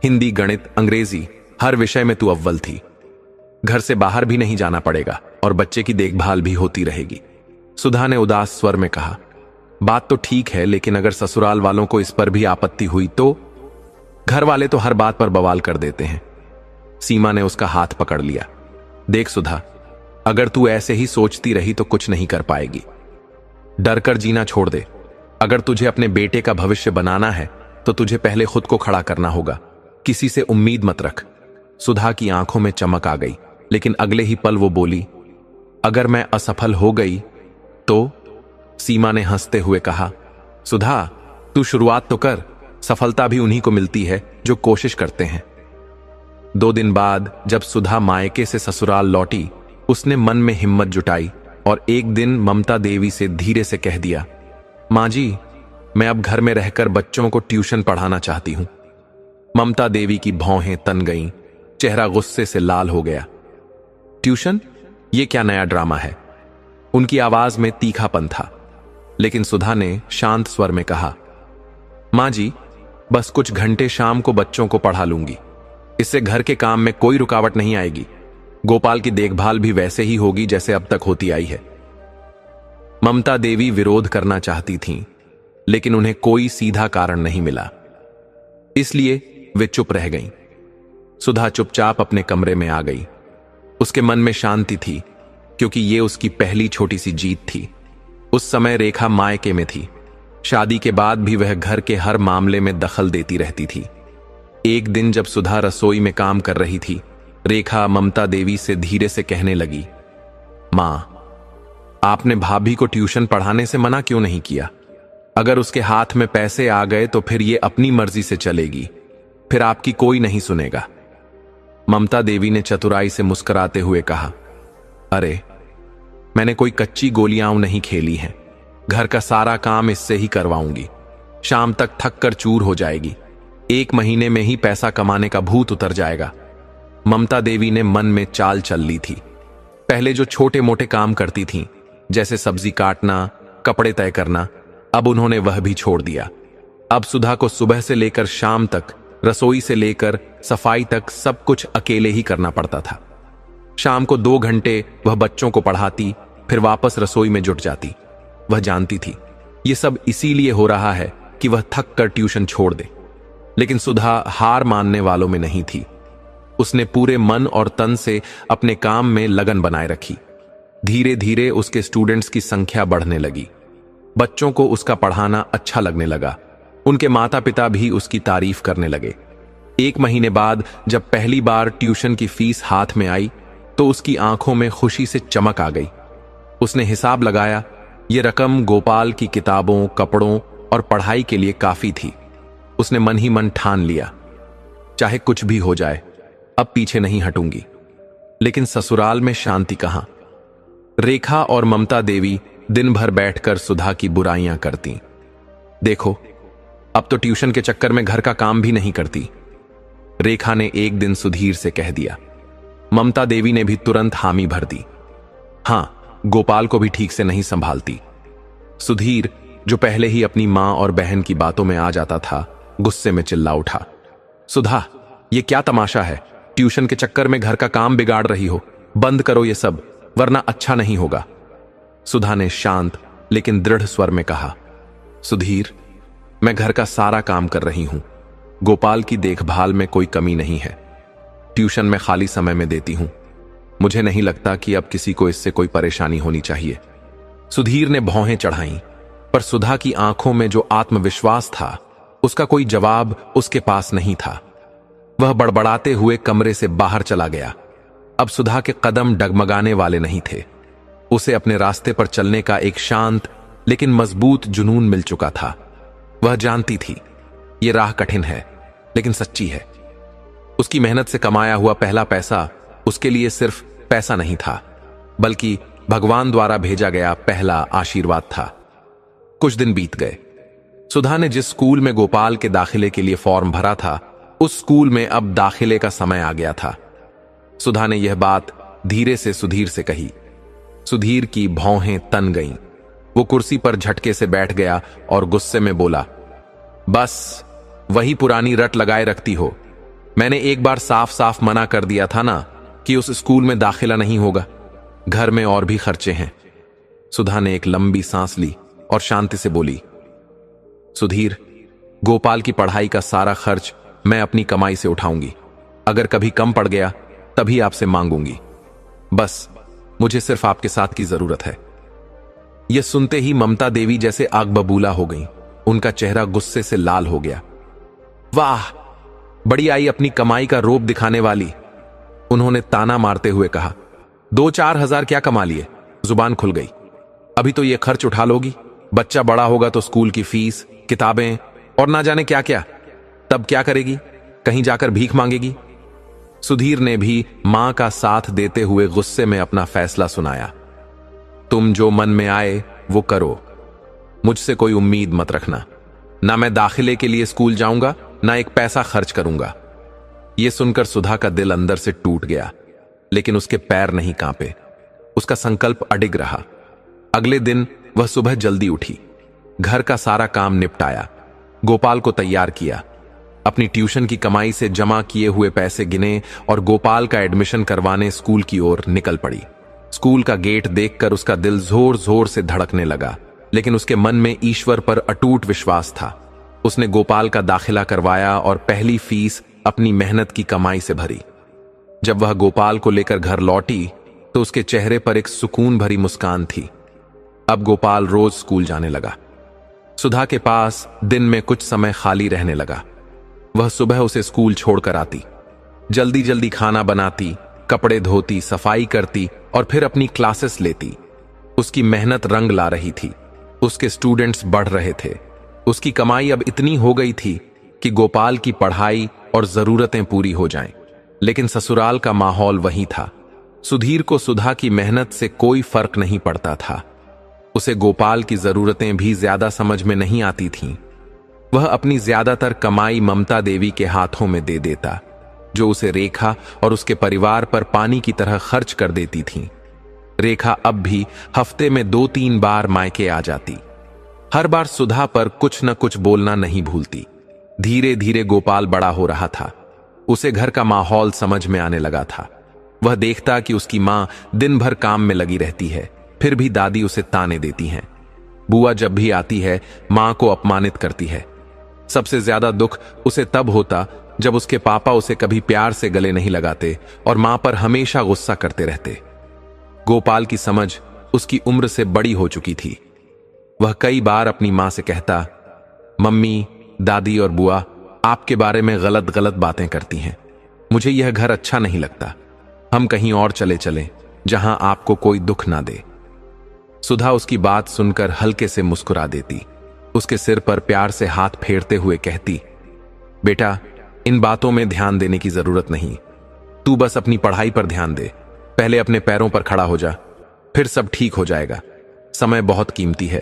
हिंदी, गणित, अंग्रेजी, हर विषय में तू अव्वल थी। घर से बाहर भी नहीं जाना पड़ेगा और बच्चे की देखभाल भी होती रहेगी। सुधा ने उदास स्वर में कहा, बात तो ठीक है, लेकिन अगर ससुराल वालों को इस पर भी आपत्ति हुई तो? घर वाले तो हर बात पर बवाल कर देते हैं। सीमा ने उसका हाथ पकड़ लिया। देख सुधा, अगर तू ऐसे ही सोचती रही तो कुछ नहीं कर पाएगी। डर कर जीना छोड़ दे। अगर तुझे अपने बेटे का भविष्य बनाना है तो तुझे पहले खुद को खड़ा करना होगा। किसी से उम्मीद मत रख। सुधा की आंखों में चमक आ गई, लेकिन अगले ही पल वो बोली, अगर मैं असफल हो गई तो? सीमा ने हंसते हुए कहा, सुधा, तू शुरुआत तो कर। सफलता भी उन्हीं को मिलती है जो कोशिश करते हैं। 2 दिन बाद जब सुधा मायके से ससुराल लौटी, उसने मन में हिम्मत जुटाई और एक दिन ममता देवी से धीरे से कह दिया, मां जी, मैं अब घर में रहकर बच्चों को ट्यूशन पढ़ाना चाहती हूं। ममता देवी की भौहें तन गईं, चेहरा गुस्से से लाल हो गया। ट्यूशन? ये क्या नया ड्रामा है? उनकी आवाज में तीखापन था, लेकिन सुधा ने शांत स्वर में कहा, मां जी, बस कुछ घंटे शाम को बच्चों को पढ़ा लूंगी। इससे घर के काम में कोई रुकावट नहीं आएगी। गोपाल की देखभाल भी वैसे ही होगी जैसे अब तक होती आई है। ममता देवी विरोध करना चाहती थीं, लेकिन उन्हें कोई सीधा कारण नहीं मिला, इसलिए वे चुप रह गईं। सुधा चुपचाप अपने कमरे में आ गई। उसके मन में शांति थी, क्योंकि ये उसकी पहली छोटी सी जीत थी। उस समय रेखा मायके में थी। शादी के बाद भी वह घर के हर मामले में दखल देती रहती थी। एक दिन जब सुधा रसोई में काम कर रही थी, रेखा ममता देवी से धीरे से कहने लगी, मां, आपने भाभी को ट्यूशन पढ़ाने से मना क्यों नहीं किया? अगर उसके हाथ में पैसे आ गए तो फिर ये अपनी मर्जी से चलेगी, फिर आपकी कोई नहीं सुनेगा। ममता देवी ने चतुराई से मुस्कुराते हुए कहा, अरे मैंने कोई कच्ची गोलियां नहीं खेली हैं। घर का सारा काम इससे ही करवाऊंगी। शाम तक थक कर चूर हो जाएगी। 1 महीने में ही पैसा कमाने का भूत उतर जाएगा। ममता देवी ने मन में चाल चल ली थी। पहले जो छोटे मोटे काम करती थीं, जैसे सब्जी काटना, कपड़े तय करना, अब उन्होंने वह भी छोड़ दिया। अब सुधा को सुबह से लेकर शाम तक, रसोई से लेकर सफाई तक सब कुछ अकेले ही करना पड़ता था। शाम को 2 घंटे वह बच्चों को पढ़ाती, फिर वापस रसोई में जुट जाती। वह जानती थी यह सब इसीलिए हो रहा है कि वह थक कर ट्यूशन छोड़ दे, लेकिन सुधा हार मानने वालों में नहीं थी। उसने पूरे मन और तन से अपने काम में लगन बनाए रखी। धीरे धीरे उसके स्टूडेंट्स की संख्या बढ़ने लगी। बच्चों को उसका पढ़ाना अच्छा लगने लगा। उनके माता पिता भी उसकी तारीफ करने लगे। 1 महीने बाद जब पहली बार ट्यूशन की फीस हाथ में आई तो उसकी आंखों में खुशी से चमक आ गई। उसने हिसाब लगाया, यह रकम गोपाल की किताबों, कपड़ों और पढ़ाई के लिए काफी थी। उसने मन ही मन ठान लिया, चाहे कुछ भी हो जाए, अब पीछे नहीं हटूंगी। लेकिन ससुराल में शांति कहां? रेखा और ममता देवी दिन भर बैठकर सुधा की बुराइयां करती। देखो, अब तो ट्यूशन के चक्कर में घर का काम भी नहीं करती, रेखा ने एक दिन सुधीर से कह दिया। ममता देवी ने भी तुरंत हामी भर दी। हां, गोपाल को भी ठीक से नहीं संभालती। सुधीर, जो पहले ही अपनी मां और बहन की बातों में आ जाता था, गुस्से में चिल्ला उठा, सुधा, ये क्या तमाशा है? ट्यूशन के चक्कर में घर का काम बिगाड़ रही हो। बंद करो ये सब, वरना अच्छा नहीं होगा। सुधा ने शांत लेकिन दृढ़ स्वर में कहा, सुधीर, मैं घर का सारा काम कर रही हूं। गोपाल की देखभाल में कोई कमी नहीं है। ट्यूशन में खाली समय में देती हूं। मुझे नहीं लगता कि अब किसी को इससे कोई परेशानी होनी चाहिए। सुधीर ने भौहें चढ़ाईं, पर सुधा की आंखों में जो आत्मविश्वास था, उसका कोई जवाब उसके पास नहीं था। वह बड़बड़ाते हुए कमरे से बाहर चला गया। अब सुधा के कदम डगमगाने वाले नहीं थे। उसे अपने रास्ते पर चलने का एक शांत लेकिन मजबूत जुनून मिल चुका था। वह जानती थी यह राह कठिन है, लेकिन सच्ची है। उसकी मेहनत से कमाया हुआ पहला पैसा उसके लिए सिर्फ पैसा नहीं था, बल्कि भगवान द्वारा भेजा गया पहला आशीर्वाद था। कुछ दिन बीत गए। सुधा ने जिस स्कूल में गोपाल के दाखिले के लिए फॉर्म भरा था, उस स्कूल में अब दाखिले का समय आ गया था। सुधा ने यह बात धीरे से सुधीर से कही। सुधीर की भौहें तन गईं। वो कुर्सी पर झटके से बैठ गया और गुस्से में बोला, बस वही पुरानी रट लगाए रखती हो। मैंने एक बार साफ साफ मना कर दिया था ना कि उस स्कूल में दाखिला नहीं होगा। घर में और भी खर्चे हैं। सुधा ने एक लंबी सांस ली और शांति से बोली, सुधीर, गोपाल की पढ़ाई का सारा खर्च मैं अपनी कमाई से उठाऊंगी। अगर कभी कम पड़ गया तभी आपसे मांगूंगी। बस मुझे सिर्फ आपके साथ की जरूरत है। यह सुनते ही ममता देवी जैसे आग बबूला हो गई। उनका चेहरा गुस्से से लाल हो गया। वाह, बड़ी आई अपनी कमाई का रोब दिखाने वाली, उन्होंने ताना मारते हुए कहा। 2-4 हजार क्या कमा लिए? जुबान खुल गई। अभी तो यह खर्च उठा लोगी, बच्चा बड़ा होगा तो स्कूल की फीस, किताबें और ना जाने क्या क्या। तब क्या करेगी? कहीं जाकर भीख मांगेगी? सुधीर ने भी मां का साथ देते हुए गुस्से में अपना फैसला सुनाया। तुम जो मन में आए वो करो, मुझसे कोई उम्मीद मत रखना। ना मैं दाखिले के लिए स्कूल जाऊंगा, ना एक पैसा खर्च करूंगा। यह सुनकर सुधा का दिल अंदर से टूट गया, लेकिन उसके पैर नहीं कांपे। उसका संकल्प अडिग रहा। अगले दिन वह सुबह जल्दी उठी, घर का सारा काम निपटाया, गोपाल को तैयार किया, अपनी ट्यूशन की कमाई से जमा किए हुए पैसे गिने और गोपाल का एडमिशन करवाने स्कूल की ओर निकल पड़ी। स्कूल का गेट देखकर उसका दिल जोर जोर से धड़कने लगा, लेकिन उसके मन में ईश्वर पर अटूट विश्वास था। उसने गोपाल का दाखिला करवाया और पहली फीस अपनी मेहनत की कमाई से भरी। जब वह गोपाल को लेकर घर लौटी तो उसके चेहरे पर एक सुकून भरी मुस्कान थी। अब गोपाल रोज स्कूल जाने लगा। सुधा के पास दिन में कुछ समय खाली रहने लगा। वह सुबह उसे स्कूल छोड़कर आती, जल्दी जल्दी खाना बनाती, कपड़े धोती, सफाई करती और फिर अपनी क्लासेस लेती। उसकी मेहनत रंग ला रही थी, उसके स्टूडेंट्स बढ़ रहे थे, उसकी कमाई अब इतनी हो गई थी कि गोपाल की पढ़ाई और जरूरतें पूरी हो जाएं। लेकिन ससुराल का माहौल वही था। सुधीर को सुधा की मेहनत से कोई फर्क नहीं पड़ता था। उसे गोपाल की जरूरतें भी ज्यादा समझ में नहीं आती थीं। वह अपनी ज्यादातर कमाई ममता देवी के हाथों में दे देता, जो उसे रेखा और उसके परिवार पर पानी की तरह खर्च कर देती थीं। रेखा अब भी हफ्ते में 2-3 बार मायके आ जाती। हर बार सुधा पर कुछ न कुछ बोलना नहीं भूलती। धीरे धीरे गोपाल बड़ा हो रहा था। उसे घर का माहौल समझ में आने लगा था। वह देखता कि उसकी मां दिन भर काम में लगी रहती है, फिर भी दादी उसे ताने देती हैं। बुआ जब भी आती है मां को अपमानित करती है। सबसे ज्यादा दुख उसे तब होता जब उसके पापा उसे कभी प्यार से गले नहीं लगाते और मां पर हमेशा गुस्सा करते रहते। गोपाल की समझ उसकी उम्र से बड़ी हो चुकी थी। वह कई बार अपनी मां से कहता, मम्मी, दादी और बुआ आपके बारे में गलत गलत बातें करती हैं। मुझे यह घर अच्छा नहीं लगता। हम कहीं और चले चलें जहां आपको कोई दुख ना दे। सुधा उसकी बात सुनकर हल्के से मुस्कुरा देती, उसके सिर पर प्यार से हाथ फेरते हुए कहती, बेटा, इन बातों में ध्यान देने की जरूरत नहीं। तू बस अपनी पढ़ाई पर ध्यान दे। पहले अपने पैरों पर खड़ा हो जा, फिर सब ठीक हो जाएगा। समय बहुत कीमती है,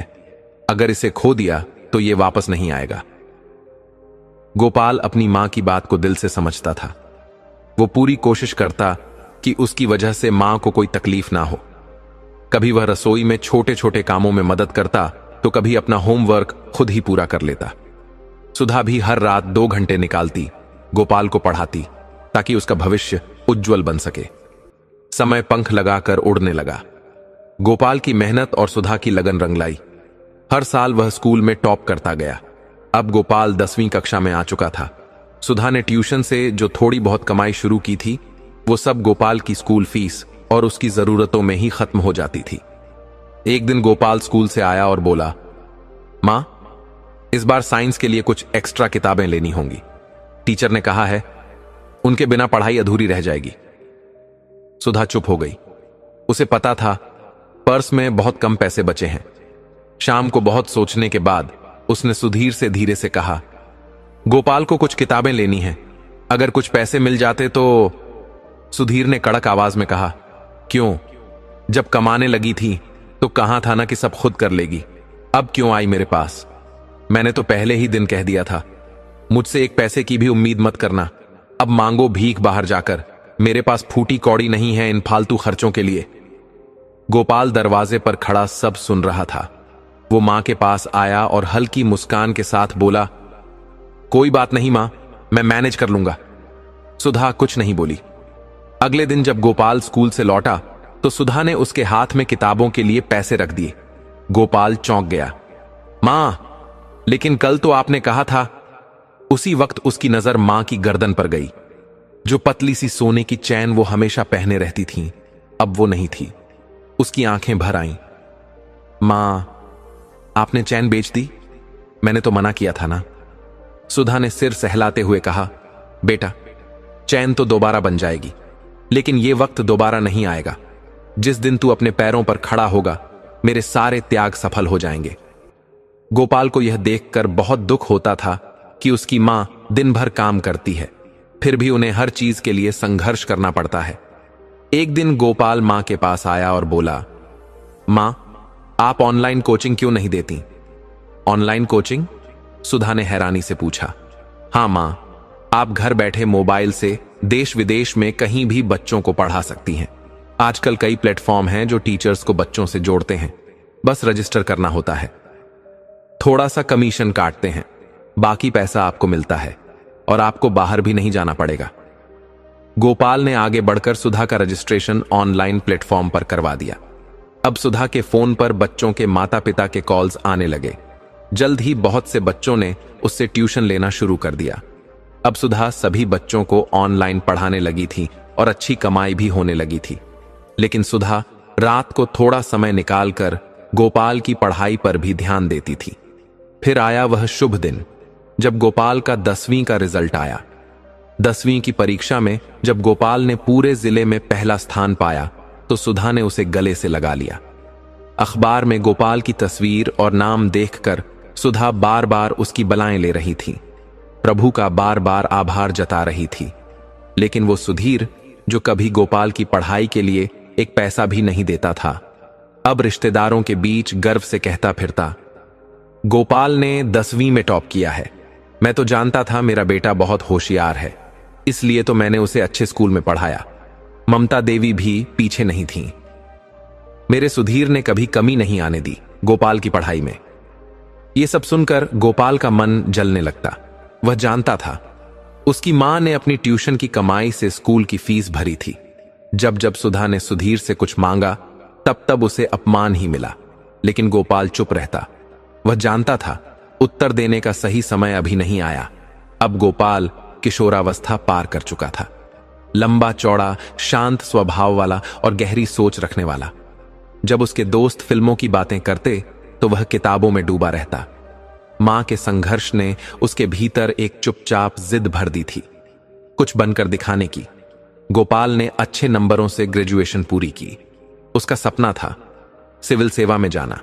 अगर इसे खो दिया तो ये वापस नहीं आएगा। गोपाल अपनी मां की बात को दिल से समझता था। वो पूरी कोशिश करता कि उसकी वजह से मां को कोई तकलीफ ना हो। कभी वह रसोई में छोटे छोटे कामों में मदद करता तो कभी अपना होमवर्क खुद ही पूरा कर लेता। सुधा भी हर रात 2 घंटे निकालती, गोपाल को पढ़ाती ताकि उसका भविष्य उज्जवल बन सके। समय पंख लगाकर उड़ने लगा। गोपाल की मेहनत और सुधा की लगन रंग लाई। हर साल वह स्कूल में टॉप करता गया। अब गोपाल 10वीं कक्षा में आ चुका था। सुधा ने ट्यूशन से जो थोड़ी बहुत कमाई शुरू की थी, वो सब गोपाल की स्कूल फीस और उसकी जरूरतों में ही खत्म हो जाती थी। एक दिन गोपाल स्कूल से आया और बोला, मां, इस बार साइंस के लिए कुछ एक्स्ट्रा किताबें लेनी होंगी। टीचर ने कहा है उनके बिना पढ़ाई अधूरी रह जाएगी। सुधा चुप हो गई। उसे पता था पर्स में बहुत कम पैसे बचे हैं। शाम को बहुत सोचने के बाद उसने सुधीर से धीरे से कहा, गोपाल को कुछ किताबें लेनी हैं, अगर कुछ पैसे मिल जाते तो। सुधीर ने कड़क आवाज में कहा, क्यों? जब कमाने लगी थी तो कहा था ना कि सब खुद कर लेगी। अब क्यों आई मेरे पास? मैंने तो पहले ही दिन कह दिया था। मुझसे एक पैसे की भी उम्मीद मत करना। अब मांगो भीख बाहर जाकर। मेरे पास फूटी कौड़ी नहीं है इन फालतू खर्चों के लिए। गोपाल दरवाजे पर खड़ा सब सुन रहा था। वो मां के पास आया और हल्की मुस्कान के साथ बोला, कोई बात नहीं मां, मैं मैनेज कर लूंगा। सुधा कुछ नहीं बोली। अगले दिन जब गोपाल स्कूल से लौटा तो सुधा ने उसके हाथ में किताबों के लिए पैसे रख दिए। गोपाल चौंक गया। मां, लेकिन कल तो आपने कहा था। उसी वक्त उसकी नजर मां की गर्दन पर गई। जो पतली सी सोने की चैन वो हमेशा पहने रहती थी, अब वो नहीं थी। उसकी आंखें भर आईं। मां, आपने चैन बेच दी? मैंने तो मना किया था ना। सुधा ने सिर सहलाते हुए कहा, बेटा, चैन तो दोबारा बन जाएगी, लेकिन ये वक्त दोबारा नहीं आएगा। जिस दिन तू अपने पैरों पर खड़ा होगा, मेरे सारे त्याग सफल हो जाएंगे। गोपाल को यह देखकर बहुत दुख होता था कि उसकी मां दिन भर काम करती है, फिर भी उन्हें हर चीज के लिए संघर्ष करना पड़ता है। एक दिन गोपाल मां के पास आया और बोला, मां, आप ऑनलाइन कोचिंग क्यों नहीं देती? Online coaching? सुधा ने हैरानी से पूछा। हां मां, आप घर बैठे मोबाइल से देश विदेश में कहीं भी बच्चों को पढ़ा सकती हैं। आजकल कई प्लेटफॉर्म हैं जो टीचर्स को बच्चों से जोड़ते हैं। बस रजिस्टर करना होता है, थोड़ा सा कमीशन काटते हैं, बाकी पैसा आपको मिलता है और आपको बाहर भी नहीं जाना पड़ेगा। गोपाल ने आगे बढ़कर सुधा का रजिस्ट्रेशन ऑनलाइन प्लेटफॉर्म पर करवा दिया। अब सुधा के फोन पर बच्चों के माता पिता के कॉल्स आने लगे। जल्द ही बहुत से बच्चों ने उससे ट्यूशन लेना शुरू कर दिया। अब सुधा सभी बच्चों को ऑनलाइन पढ़ाने लगी थी और अच्छी कमाई भी होने लगी थी। लेकिन सुधा रात को थोड़ा समय निकालकर गोपाल की पढ़ाई पर भी ध्यान देती थी। फिर आया वह शुभ दिन जब गोपाल का 10वीं का रिजल्ट आया। 10वीं की परीक्षा में जब गोपाल ने पूरे जिले में पहला स्थान पाया तो सुधा ने उसे गले से लगा लिया। अखबार में गोपाल की तस्वीर और नाम देखकर सुधा बार बार उसकी बलाएं ले रही थी, प्रभु का बार बार आभार जता रही थी। लेकिन वो सुधीर, जो कभी गोपाल की पढ़ाई के लिए एक पैसा भी नहीं देता था, अब रिश्तेदारों के बीच गर्व से कहता फिरता, गोपाल ने 10वीं में टॉप किया है। मैं तो जानता था मेरा बेटा बहुत होशियार है, इसलिए तो मैंने उसे अच्छे स्कूल में पढ़ाया। ममता देवी भी पीछे नहीं थीं। मेरे सुधीर ने कभी कमी नहीं आने दी गोपाल की पढ़ाई में। यह सब सुनकर गोपाल का मन जलने लगता। वह जानता था उसकी मां ने अपनी ट्यूशन की कमाई से स्कूल की फीस भरी थी। जब जब सुधा ने सुधीर से कुछ मांगा तब तब उसे अपमान ही मिला, लेकिन गोपाल चुप रहता। वह जानता था उत्तर देने का सही समय अभी नहीं आया। अब गोपाल किशोरावस्था पार कर चुका था, लंबा चौड़ा, शांत स्वभाव वाला और गहरी सोच रखने वाला। जब उसके दोस्त फिल्मों की बातें करते तो वह किताबों में डूबा रहता। मां के संघर्ष ने उसके भीतर एक चुपचाप जिद भर दी थी, कुछ बनकर दिखाने की। गोपाल ने अच्छे नंबरों से ग्रेजुएशन पूरी की। उसका सपना था सिविल सेवा में जाना।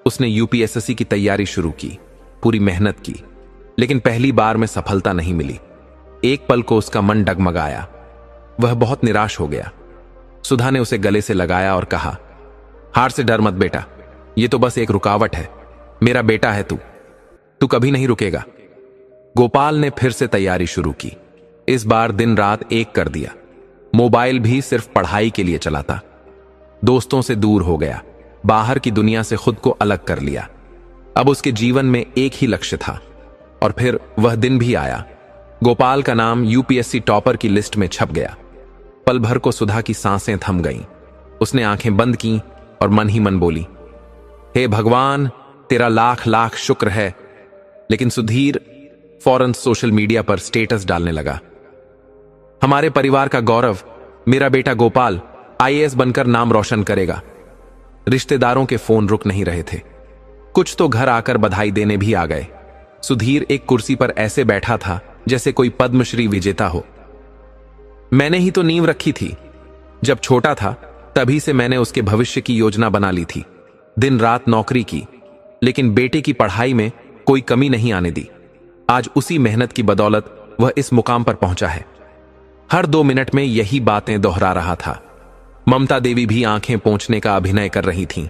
उसने यूपीएसएससी की तैयारी शुरू की, पूरी मेहनत की, लेकिन पहली बार में सफलता नहीं मिली। एक पल को उसका मन डगमगाया। वह बहुत निराश हो गया। सुधा ने उसे गले से लगाया और कहा, हार से डर मत बेटा, ये तो बस एक रुकावट है। मेरा बेटा है तू कभी नहीं रुकेगा। गोपाल ने फिर से तैयारी शुरू की। इस बार दिन रात एक कर दिया। मोबाइल भी सिर्फ पढ़ाई के लिए चलाता। दोस्तों से दूर हो गया, बाहर की दुनिया से खुद को अलग कर लिया। अब उसके जीवन में एक ही लक्ष्य था। और फिर वह दिन भी आया। गोपाल का नाम यूपीएससी टॉपर की लिस्ट में छप गया। पल भर को सुधा की सांसें थम गईं। उसने आंखें बंद की और मन ही मन बोली, हे भगवान, तेरा लाख लाख शुक्र है। लेकिन सुधीर फौरन सोशल मीडिया पर स्टेटस डालने लगा, हमारे परिवार का गौरव, मेरा बेटा गोपाल आईएएस बनकर नाम रोशन करेगा। रिश्तेदारों के फोन रुक नहीं रहे थे। कुछ तो घर आकर बधाई देने भी आ गए। सुधीर एक कुर्सी पर ऐसे बैठा था जैसे कोई पद्मश्री विजेता हो। मैंने ही तो नींव रखी थी। जब छोटा था तभी से मैंने उसके भविष्य की योजना बना ली थी। दिन रात नौकरी की, लेकिन बेटे की पढ़ाई में कोई कमी नहीं आने दी। आज उसी मेहनत की बदौलत वह इस मुकाम पर पहुंचा है। हर 2 मिनट में यही बातें दोहरा रहा था। ममता देवी भी आंखें पोंछने का अभिनय कर रही थीं।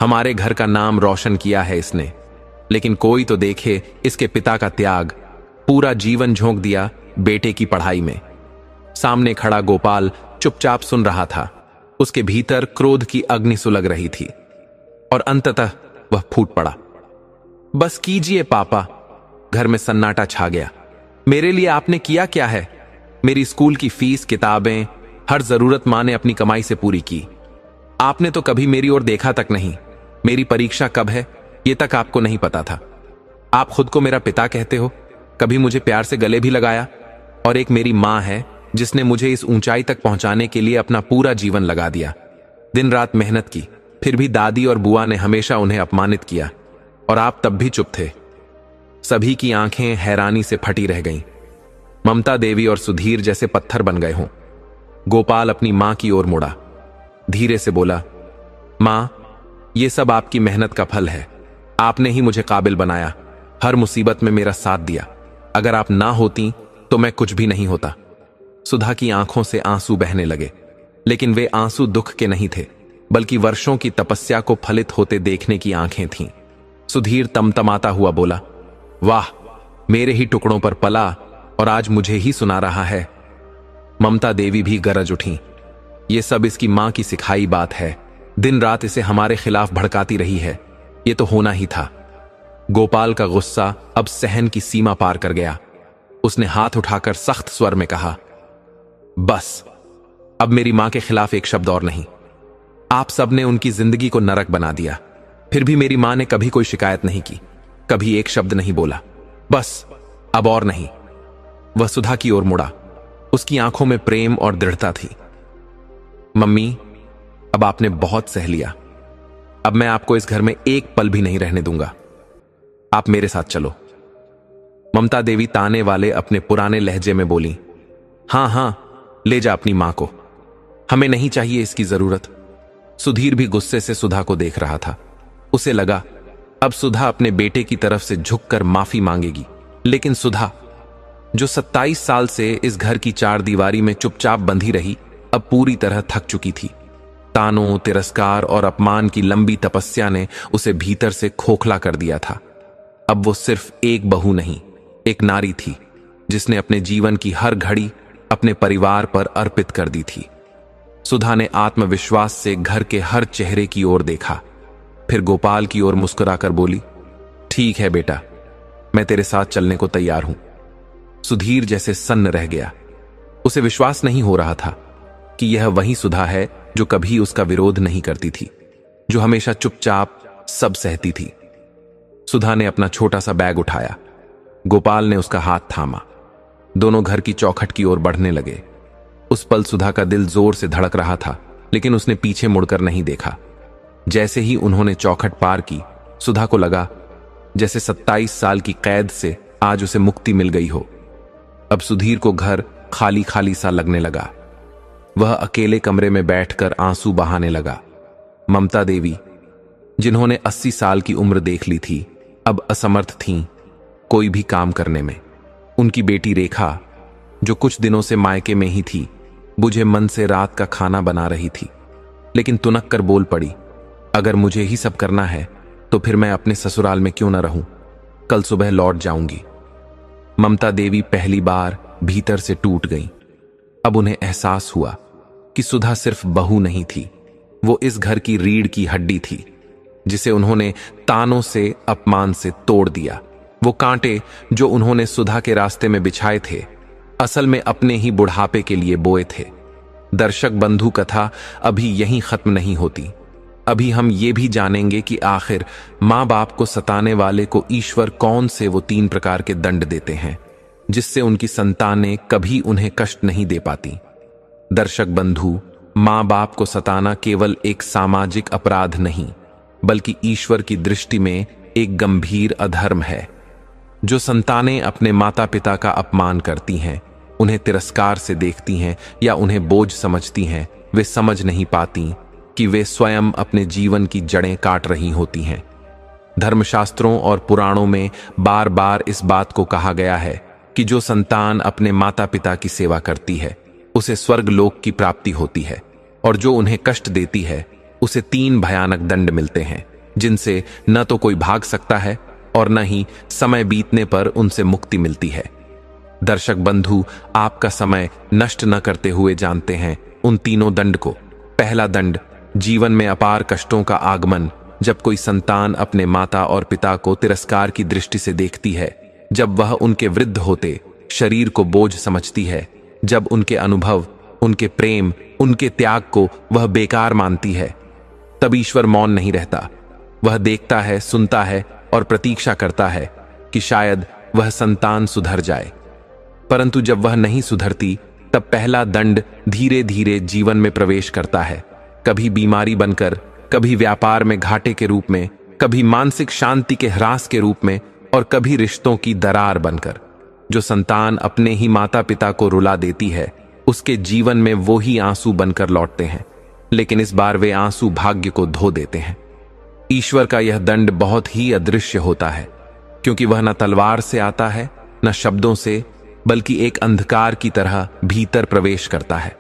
हमारे घर का नाम रोशन किया है इसने, लेकिन कोई तो देखे इसके पिता का त्याग। पूरा जीवन झोंक दिया बेटे की पढ़ाई में। सामने खड़ा गोपाल चुपचाप सुन रहा था। उसके भीतर क्रोध की अग्नि सुलग रही थी और अंततः वह फूट पड़ा, बस कीजिए पापा। घर में सन्नाटा छा गया। मेरे लिए आपने किया क्या है? मेरी स्कूल की फीस, किताबें, हर जरूरत मां ने अपनी कमाई से पूरी की। आपने तो कभी मेरी ओर देखा तक नहीं। मेरी परीक्षा कब है ये तक आपको नहीं पता था। आप खुद को मेरा पिता कहते हो, कभी मुझे प्यार से गले भी लगाया। और एक मेरी मां है जिसने मुझे इस ऊंचाई तक पहुंचाने के लिए अपना पूरा जीवन लगा दिया। दिन रात मेहनत की, फिर भी दादी और बुआ ने हमेशा उन्हें अपमानित किया और आप तब भी चुप थे। सभी की आंखें हैरानी से फटी रह गईं। ममता देवी और सुधीर जैसे पत्थर बन गए हों। गोपाल अपनी मां की ओर मुड़ा, धीरे से बोला, मां, ये सब आपकी मेहनत का फल है। आपने ही मुझे काबिल बनाया, हर मुसीबत में मेरा साथ दिया। अगर आप ना होती तो मैं कुछ भी नहीं होता। सुधा की आंखों से आंसू बहने लगे, लेकिन वे आंसू दुख के नहीं थे, बल्कि वर्षों की तपस्या को फलित होते देखने की आंखें थीं। सुधीर तमतमाता हुआ बोला, वाह, मेरे ही टुकड़ों पर पला और आज मुझे ही सुना रहा है। ममता देवी भी गरज उठी, ये सब इसकी मां की सिखाई बात है। दिन रात इसे हमारे खिलाफ भड़काती रही है। ये तो होना ही था। गोपाल का गुस्सा अब सहन की सीमा पार कर गया। उसने हाथ उठाकर सख्त स्वर में कहा, बस, अब मेरी मां के खिलाफ एक शब्द और नहीं। आप सबने उनकी जिंदगी को नरक बना दिया, फिर भी मेरी मां ने कभी कोई शिकायत नहीं की, कभी एक शब्द नहीं बोला। बस, अब और नहीं। वह सुधा की ओर मुड़ा। उसकी आंखों में प्रेम और दृढ़ता थी। मम्मी, अब आपने बहुत सह लिया। अब मैं आपको इस घर में एक पल भी नहीं रहने दूंगा। आप मेरे साथ चलो। ममता देवी ताने वाले अपने पुराने लहजे में बोली, हां हां, ले जा अपनी मां को, हमें नहीं चाहिए इसकी जरूरत। सुधीर भी गुस्से से सुधा को देख रहा था। उसे लगा अब सुधा अपने बेटे की तरफ से झुककर माफी मांगेगी, लेकिन सुधा जो 27 साल से इस घर की चार दीवारी में चुपचाप बंधी रही, अब पूरी तरह थक चुकी थी। तानों, तिरस्कार और अपमान की लंबी तपस्या ने उसे भीतर से खोखला कर दिया था। अब वो सिर्फ एक बहू नहीं, एक नारी थी जिसने अपने जीवन की हर घड़ी अपने परिवार पर अर्पित कर दी थी। सुधा ने आत्मविश्वास से घर के हर चेहरे की ओर देखा, फिर गोपाल की ओर मुस्कुराकर बोली, ठीक है बेटा, मैं तेरे साथ चलने को तैयार हूं। सुधीर जैसे सन्न रह गया। उसे विश्वास नहीं हो रहा था कि यह वही सुधा है जो कभी उसका विरोध नहीं करती थी, जो हमेशा चुपचाप सब सहती थी। सुधा ने अपना छोटा सा बैग उठाया। गोपाल ने उसका हाथ थामा। दोनों घर की चौखट की ओर बढ़ने लगे। उस पल सुधा का दिल जोर से धड़क रहा था, लेकिन उसने पीछे मुड़कर नहीं देखा। जैसे ही उन्होंने चौखट पार की, सुधा को लगा जैसे 27 साल की कैद से आज उसे मुक्ति मिल गई हो। अब सुधीर को घर खाली खाली सा लगने लगा। वह अकेले कमरे में बैठकर आंसू बहाने लगा। ममता देवी, जिन्होंने 80 साल की उम्र देख ली थी, अब असमर्थ थीं कोई भी काम करने में। उनकी बेटी रेखा, जो कुछ दिनों से मायके में ही थी, बुझे मन से रात का खाना बना रही थी, लेकिन तुनक कर बोल पड़ी, अगर मुझे ही सब करना है तो फिर मैं अपने ससुराल में क्यों न रहूं, कल सुबह लौट जाऊंगी। ममता देवी पहली बार भीतर से टूट गईं। अब उन्हें एहसास हुआ कि सुधा सिर्फ बहू नहीं थी, वो इस घर की रीढ़ की हड्डी थी, जिसे उन्होंने तानों से, अपमान से तोड़ दिया। वो कांटे जो उन्होंने सुधा के रास्ते में बिछाए थे, असल में अपने ही बुढ़ापे के लिए बोए थे। दर्शक बंधु कथा अभी यहीं खत्म नहीं होती। अभी हम ये भी जानेंगे कि आखिर मां बाप को सताने वाले को ईश्वर कौन से वो 3 प्रकार के दंड देते हैं, जिससे उनकी संतानें कभी उन्हें कष्ट नहीं दे पाती। दर्शक बंधु, मां बाप को सताना केवल एक सामाजिक अपराध नहीं, बल्कि ईश्वर की दृष्टि में एक गंभीर अधर्म है। जो संतानें अपने माता पिता का अपमान करती हैं, उन्हें तिरस्कार से देखती हैं या उन्हें बोझ समझती हैं, वे समझ नहीं पाती कि वे स्वयं अपने जीवन की जड़ें काट रही होती हैं। धर्मशास्त्रों और पुराणों में बार बार इस बात को कहा गया है कि जो संतान अपने माता पिता की सेवा करती है, उसे स्वर्ग लोक की प्राप्ति होती है, और जो उन्हें कष्ट देती है, उसे 3 भयानक दंड मिलते हैं, जिनसे न तो कोई भाग सकता है और न ही समय बीतने पर उनसे मुक्ति मिलती है। दर्शक बंधु, आपका समय नष्ट न करते हुए जानते हैं उन तीनों दंड को। पहला दंड, जीवन में अपार कष्टों का आगमन, जब कोई संतान अपने माता और पिता को तिरस्कार की दृष्टि से देखती है, जब वह उनके वृद्ध होते शरीर को बोझ समझती है, जब उनके अनुभव, उनके प्रेम, उनके त्याग को वह बेकार मानती है, तब ईश्वर मौन नहीं रहता। वह देखता है, सुनता है और प्रतीक्षा करता है कि शायद वह संतान सुधर जाए। परंतु जब वह नहीं सुधरती, तब पहला दंड धीरे धीरे जीवन में प्रवेश करता है, कभी बीमारी बनकर, कभी व्यापार में घाटे के रूप में, कभी मानसिक शांति के ह्रास के रूप में, और कभी रिश्तों की दरार बनकर। जो संतान अपने ही माता पिता को रुला देती है, उसके जीवन में वो ही आंसू बनकर लौटते हैं, लेकिन इस बार वे आंसू भाग्य को धो देते हैं। ईश्वर का यह दंड बहुत ही अदृश्य होता है, क्योंकि वह न तलवार से आता है, न शब्दों से, बल्कि एक अंधकार की तरह भीतर प्रवेश करता है।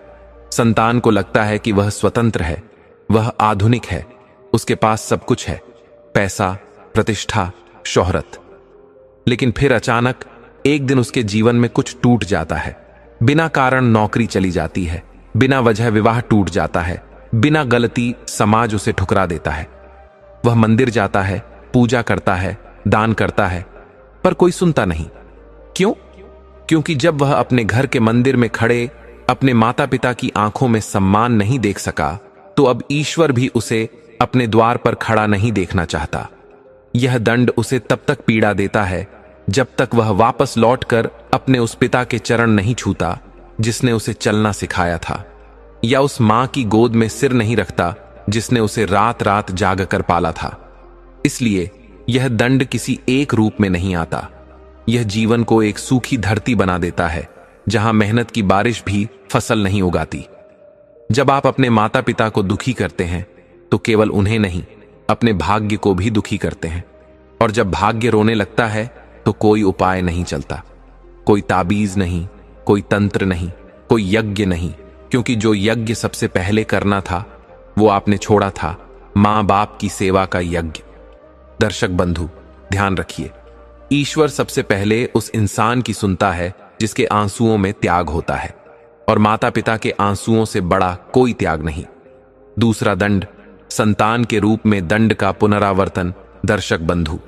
संतान को लगता है कि वह स्वतंत्र है, वह आधुनिक है, उसके पास सब कुछ है, पैसा, प्रतिष्ठा, शोहरत। लेकिन फिर अचानक एक दिन उसके जीवन में कुछ टूट जाता है। बिना कारण नौकरी चली जाती है, बिना वजह विवाह टूट जाता है, बिना गलती समाज उसे ठुकरा देता है। वह मंदिर जाता है, पूजा करता है, दान करता है, पर कोई सुनता नहीं। क्यों? क्योंकि जब वह अपने घर के मंदिर में खड़े अपने माता पिता की आंखों में सम्मान नहीं देख सका, तो अब ईश्वर भी उसे अपने द्वार पर खड़ा नहीं देखना चाहता। यह दंड उसे तब तक पीड़ा देता है जब तक वह वापस लौटकर अपने उस पिता के चरण नहीं छूता जिसने उसे चलना सिखाया था, या उस मां की गोद में सिर नहीं रखता जिसने उसे रात रात जाग कर पाला था। इसलिए यह दंड किसी एक रूप में नहीं आता। यह जीवन को एक सूखी धरती बना देता है, जहां मेहनत की बारिश भी फसल नहीं उगाती। जब आप अपने माता पिता को दुखी करते हैं, तो केवल उन्हें नहीं, अपने भाग्य को भी दुखी करते हैं। और जब भाग्य रोने लगता है तो कोई उपाय नहीं चलता, कोई ताबीज नहीं, कोई तंत्र नहीं, कोई यज्ञ नहीं, क्योंकि जो यज्ञ सबसे पहले करना था वो आपने छोड़ा था, मां बाप की सेवा का यज्ञ। दर्शक बंधु, ध्यान रखिए, ईश्वर सबसे पहले उस इंसान की सुनता है जिसके आंसुओं में त्याग होता है, और माता पिता के आंसुओं से बड़ा कोई त्याग नहीं। दूसरा दंड, संतान के रूप में दंड का पुनरावर्तन। दर्शक बंधु,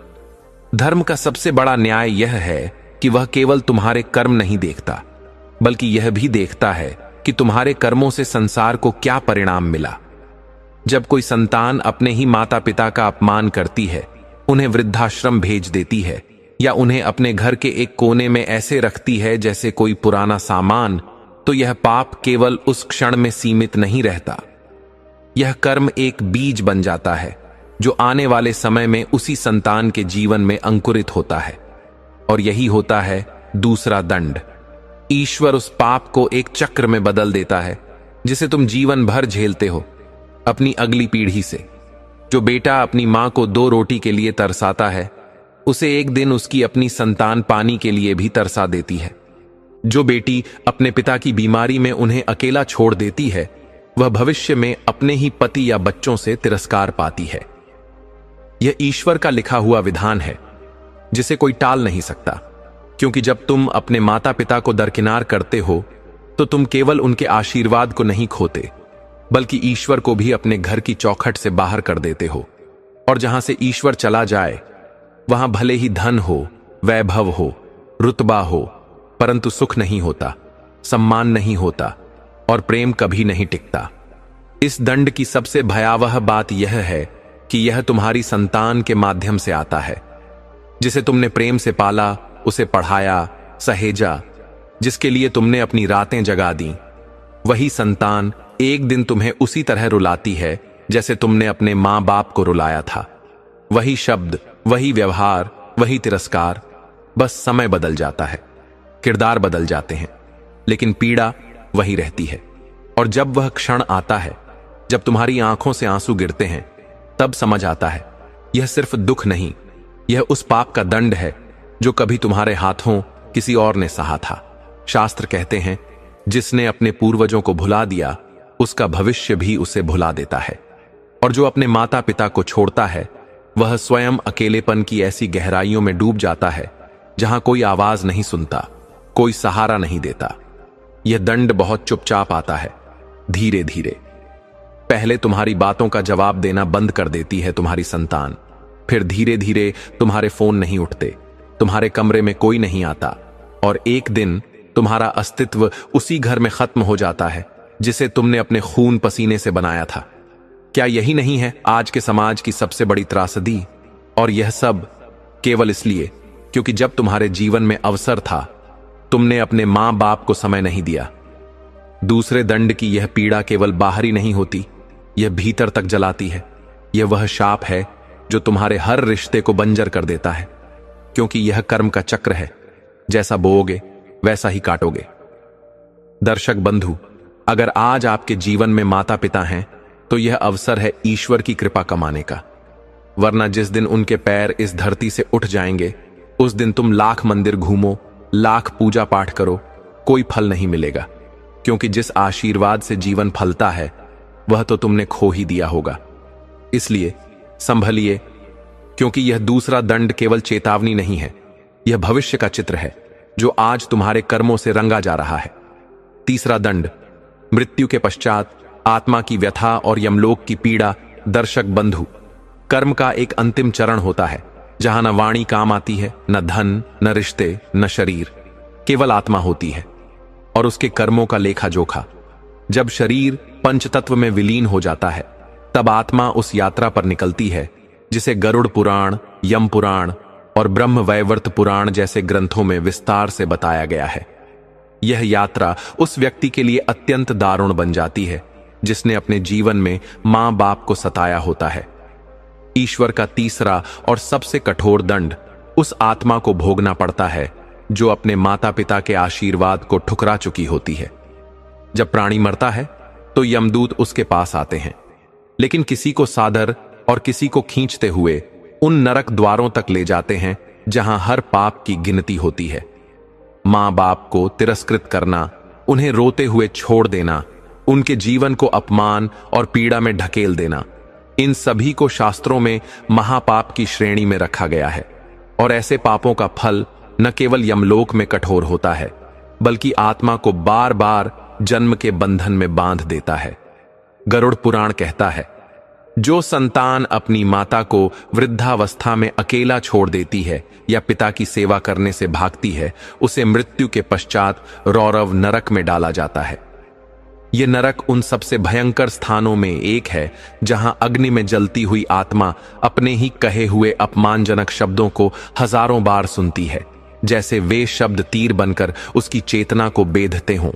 धर्म का सबसे बड़ा न्याय यह है कि वह केवल तुम्हारे कर्म नहीं देखता, बल्कि यह भी देखता है कि तुम्हारे कर्मों से संसार को क्या परिणाम मिला। जब कोई संतान अपने ही माता पिता का अपमान करती है, उन्हें वृद्धाश्रम भेज देती है, या उन्हें अपने घर के एक कोने में ऐसे रखती है जैसे कोई पुराना सामान, तो यह पाप केवल उस क्षण में सीमित नहीं रहता। यह कर्म एक बीज बन जाता है जो आने वाले समय में उसी संतान के जीवन में अंकुरित होता है, और यही होता है दूसरा दंड। ईश्वर उस पाप को एक चक्र में बदल देता है जिसे तुम जीवन भर झेलते हो अपनी अगली पीढ़ी से। जो बेटा अपनी मां को 2 रोटी के लिए तरसाता है, उसे एक दिन उसकी अपनी संतान पानी के लिए भी तरसा देती है। जो बेटी अपने पिता की बीमारी में उन्हें अकेला छोड़ देती है, वह भविष्य में अपने ही पति या बच्चों से तिरस्कार पाती है। यह ईश्वर का लिखा हुआ विधान है जिसे कोई टाल नहीं सकता, क्योंकि जब तुम अपने माता पिता को दरकिनार करते हो तो तुम केवल उनके आशीर्वाद को नहीं खोते, बल्कि ईश्वर को भी अपने घर की चौखट से बाहर कर देते हो। और जहां से ईश्वर चला जाए, वहां भले ही धन हो, वैभव हो, रुतबा हो, परंतु सुख नहीं होता, सम्मान नहीं होता, और प्रेम कभी नहीं टिकता। इस दंड की सबसे भयावह बात यह है कि यह तुम्हारी संतान के माध्यम से आता है, जिसे तुमने प्रेम से पाला, उसे पढ़ाया, सहेजा, जिसके लिए तुमने अपनी रातें जगा दी। वही संतान एक दिन तुम्हें उसी तरह रुलाती है जैसे तुमने अपने मां बाप को रुलाया था। वही शब्द, वही व्यवहार, वही तिरस्कार, बस समय बदल जाता है, किरदार बदल जाते हैं, लेकिन पीड़ा वही रहती है। और जब वह क्षण आता है जब तुम्हारी आंखों से आंसू गिरते हैं, तब समझ आता है यह सिर्फ दुख नहीं, यह उस पाप का दंड है जो कभी तुम्हारे हाथों किसी और ने सहा था। शास्त्र कहते हैं, जिसने अपने पूर्वजों को भुला दिया, उसका भविष्य भी उसे भुला देता है। और जो अपने माता पिता को छोड़ता है, वह स्वयं अकेलेपन की ऐसी गहराइयों में डूब जाता है जहां कोई आवाज नहीं सुनता, कोई सहारा नहीं देता। यह दंड बहुत चुपचाप आता है, धीरे धीरे। पहले तुम्हारी बातों का जवाब देना बंद कर देती है तुम्हारी संतान, फिर धीरे धीरे तुम्हारे फोन नहीं उठते, तुम्हारे कमरे में कोई नहीं आता, और एक दिन तुम्हारा अस्तित्व उसी घर में खत्म हो जाता है जिसे तुमने अपने खून पसीने से बनाया था। क्या यही नहीं है आज के समाज की सबसे बड़ी त्रासदी? और यह सब केवल इसलिए क्योंकि जब तुम्हारे जीवन में अवसर था, तुमने अपने मां बाप को समय नहीं दिया। दूसरे दंड की यह पीड़ा केवल बाहरी नहीं होती, यह भीतर तक जलाती है। यह वह शाप है जो तुम्हारे हर रिश्ते को बंजर कर देता है, क्योंकि यह कर्म का चक्र है, जैसा बोओगे वैसा ही काटोगे। दर्शक बंधु, अगर आज आपके जीवन में माता पिता हैं, तो यह अवसर है ईश्वर की कृपा कमाने का, वरना जिस दिन उनके पैर इस धरती से उठ जाएंगे, उस दिन तुम लाख मंदिर घूमो, लाख पूजा पाठ करो, कोई फल नहीं मिलेगा, क्योंकि जिस आशीर्वाद से जीवन फलता है वह तो तुमने खो ही दिया होगा। इसलिए संभलिए, क्योंकि यह दूसरा दंड केवल चेतावनी नहीं है, यह भविष्य का चित्र है जो आज तुम्हारे कर्मों से रंगा जा रहा है। तीसरा दंड, मृत्यु के पश्चात आत्मा की व्यथा और यमलोक की पीड़ा। दर्शक बंधु, कर्म का एक अंतिम चरण होता है जहां न वाणी काम आती है, न धन, न रिश्ते, न शरीर, केवल आत्मा होती है और उसके कर्मों का लेखा जोखा। जब शरीर पंचतत्व में विलीन हो जाता है, तब आत्मा उस यात्रा पर निकलती है जिसे गरुड़ पुराण, यम पुराण और ब्रह्म वैवर्त पुराण जैसे ग्रंथों में विस्तार से बताया गया है। यह यात्रा उस व्यक्ति के लिए अत्यंत दारुण बन जाती है जिसने अपने जीवन में मां बाप को सताया होता है। ईश्वर का तीसरा और सबसे कठोर दंड उस आत्मा को भोगना पड़ता है जो अपने माता पिता के आशीर्वाद को ठुकरा चुकी होती है। जब प्राणी मरता है तो यमदूत उसके पास आते हैं, लेकिन किसी को सादर और किसी को खींचते हुए उन नरक द्वारों तक ले जाते हैं जहां हर पाप की गिनती होती है। मां बाप को तिरस्कृत करना, उन्हें रोते हुए छोड़ देना, उनके जीवन को अपमान और पीड़ा में ढकेल देना, इन सभी को शास्त्रों में महापाप की श्रेणी में रखा गया है। और ऐसे पापों का फल न केवल यमलोक में कठोर होता है, बल्कि आत्मा को बार बार जन्म के बंधन में बांध देता है। गरुड़ पुराण कहता है, जो संतान अपनी माता को वृद्धावस्था में अकेला छोड़ देती है या पिता की सेवा करने से भागती है, उसे मृत्यु के पश्चात रौरव नरक में डाला जाता है। यह नरक उन सबसे भयंकर स्थानों में एक है जहां अग्नि में जलती हुई आत्मा अपने ही कहे हुए अपमानजनक शब्दों को हजारों बार सुनती है, जैसे वे शब्द तीर बनकर उसकी चेतना को बेधते हों।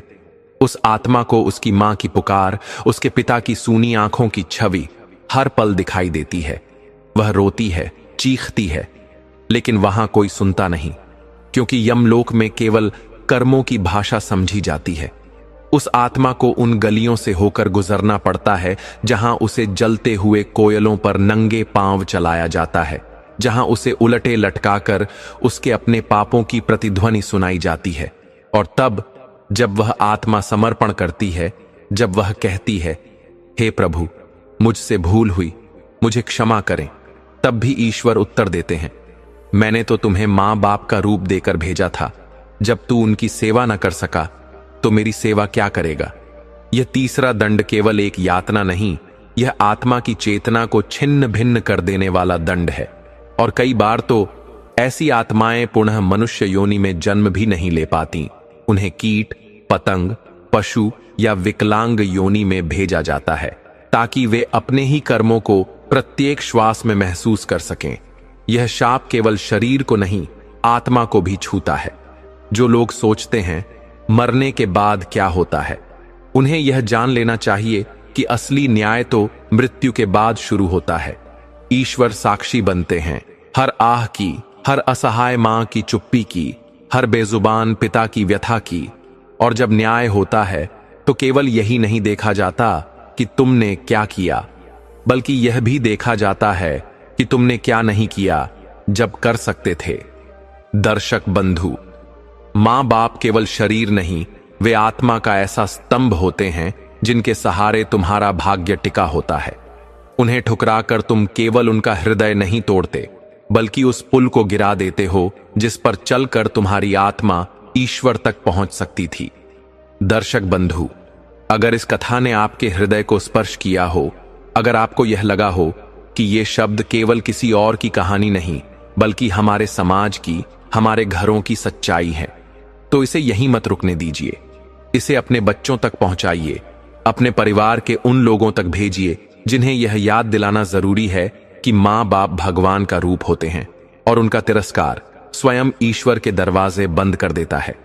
उस आत्मा को उसकी मां की पुकार, उसके पिता की सूनी आंखों की छवि हर पल दिखाई देती है। वह रोती है, चीखती है, लेकिन वहां कोई सुनता नहीं, क्योंकि यमलोक में केवल कर्मों की भाषा समझी जाती है। उस आत्मा को उन गलियों से होकर गुजरना पड़ता है जहां उसे जलते हुए कोयलों पर नंगे पांव चलाया जाता है, जहां उसे उलटे लटकाकर उसके अपने पापों की प्रतिध्वनि सुनाई जाती है। और तब जब वह आत्मा समर्पण करती है, जब वह कहती है, हे प्रभु, मुझसे भूल हुई, मुझे क्षमा करें, तब भी ईश्वर उत्तर देते हैं, मैंने तो तुम्हें मां बाप का रूप देकर भेजा था। जब तू उनकी सेवा न कर सका तो मेरी सेवा क्या करेगा। यह तीसरा दंड केवल एक यातना नहीं, यह आत्मा की चेतना को छिन्न भिन्न कर देने वाला दंड है। और कई बार तो ऐसी आत्माएं पुनः मनुष्य योनि में जन्म भी नहीं ले पाती। उन्हें कीट, पतंग, पशु या विकलांग योनि में भेजा जाता है, ताकि वे अपने ही कर्मों को प्रत्येक श्वास में महसूस कर सकें। यह शाप केवल शरीर को नहीं, आत्मा को भी छूता है। जो लोग सोचते हैं मरने के बाद क्या होता है, उन्हें यह जान लेना चाहिए कि असली न्याय तो मृत्यु के बाद शुरू होता है। ईश्वर साक्षी बनते हैं हर आह की, हर असहाय मां की चुप्पी की, हर बेजुबान पिता की व्यथा की। और जब न्याय होता है तो केवल यही नहीं देखा जाता कि तुमने क्या किया, बल्कि यह भी देखा जाता है कि तुमने क्या नहीं किया जब कर सकते थे। दर्शक बंधु, मां बाप केवल शरीर नहीं, वे आत्मा का ऐसा स्तंभ होते हैं जिनके सहारे तुम्हारा भाग्य टिका होता है। उन्हें ठुकराकर तुम केवल उनका हृदय नहीं तोड़ते, बल्कि उस पुल को गिरा देते हो जिस पर चलकर तुम्हारी आत्मा ईश्वर तक पहुंच सकती थी। दर्शक बंधु, अगर इस कथा ने आपके हृदय को स्पर्श किया हो, अगर आपको यह लगा हो कि ये शब्द केवल किसी और की कहानी नहीं, बल्कि हमारे समाज की, हमारे घरों की सच्चाई है, तो इसे यहीं मत रुकने दीजिए। इसे अपने बच्चों तक पहुंचाइए, अपने परिवार के उन लोगों तक भेजिए जिन्हें यह याद दिलाना जरूरी है कि मां बाप भगवान का रूप होते हैं और उनका तिरस्कार स्वयं ईश्वर के दरवाजे बंद कर देता है।